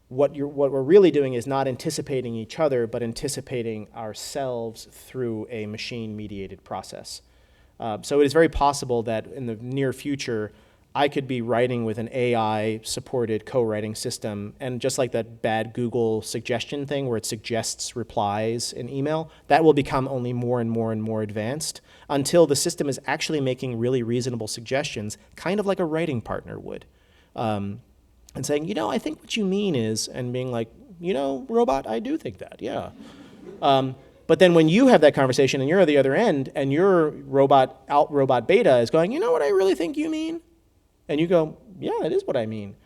what we're really doing is not anticipating each other, but anticipating ourselves through a machine-mediated process. So it is very possible that in the near future, I could be writing with an AI-supported co-writing system, and just like that bad Google suggestion thing where it suggests replies in email, that will become only more and more and more advanced until the system is actually making really reasonable suggestions, kind of like a writing partner would. And saying, you know, I think what you mean is, and being like, you know, robot, I do think that, yeah. But then when you have that conversation and you're at the other end and your robot beta is going, you know what I really think you mean? And you go, yeah, that is what I mean.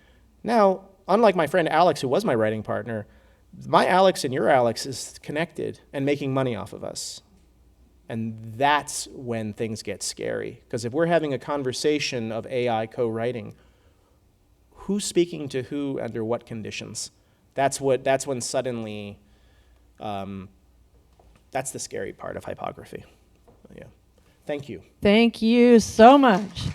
Now, unlike my friend Alex, who was my writing partner, my Alex and your Alex is connected and making money off of us. And that's when things get scary. Because if we're having a conversation of AI co-writing, who's speaking to who under what conditions? That's when suddenly, that's the scary part of hypography. Yeah. Thank you. Thank you so much.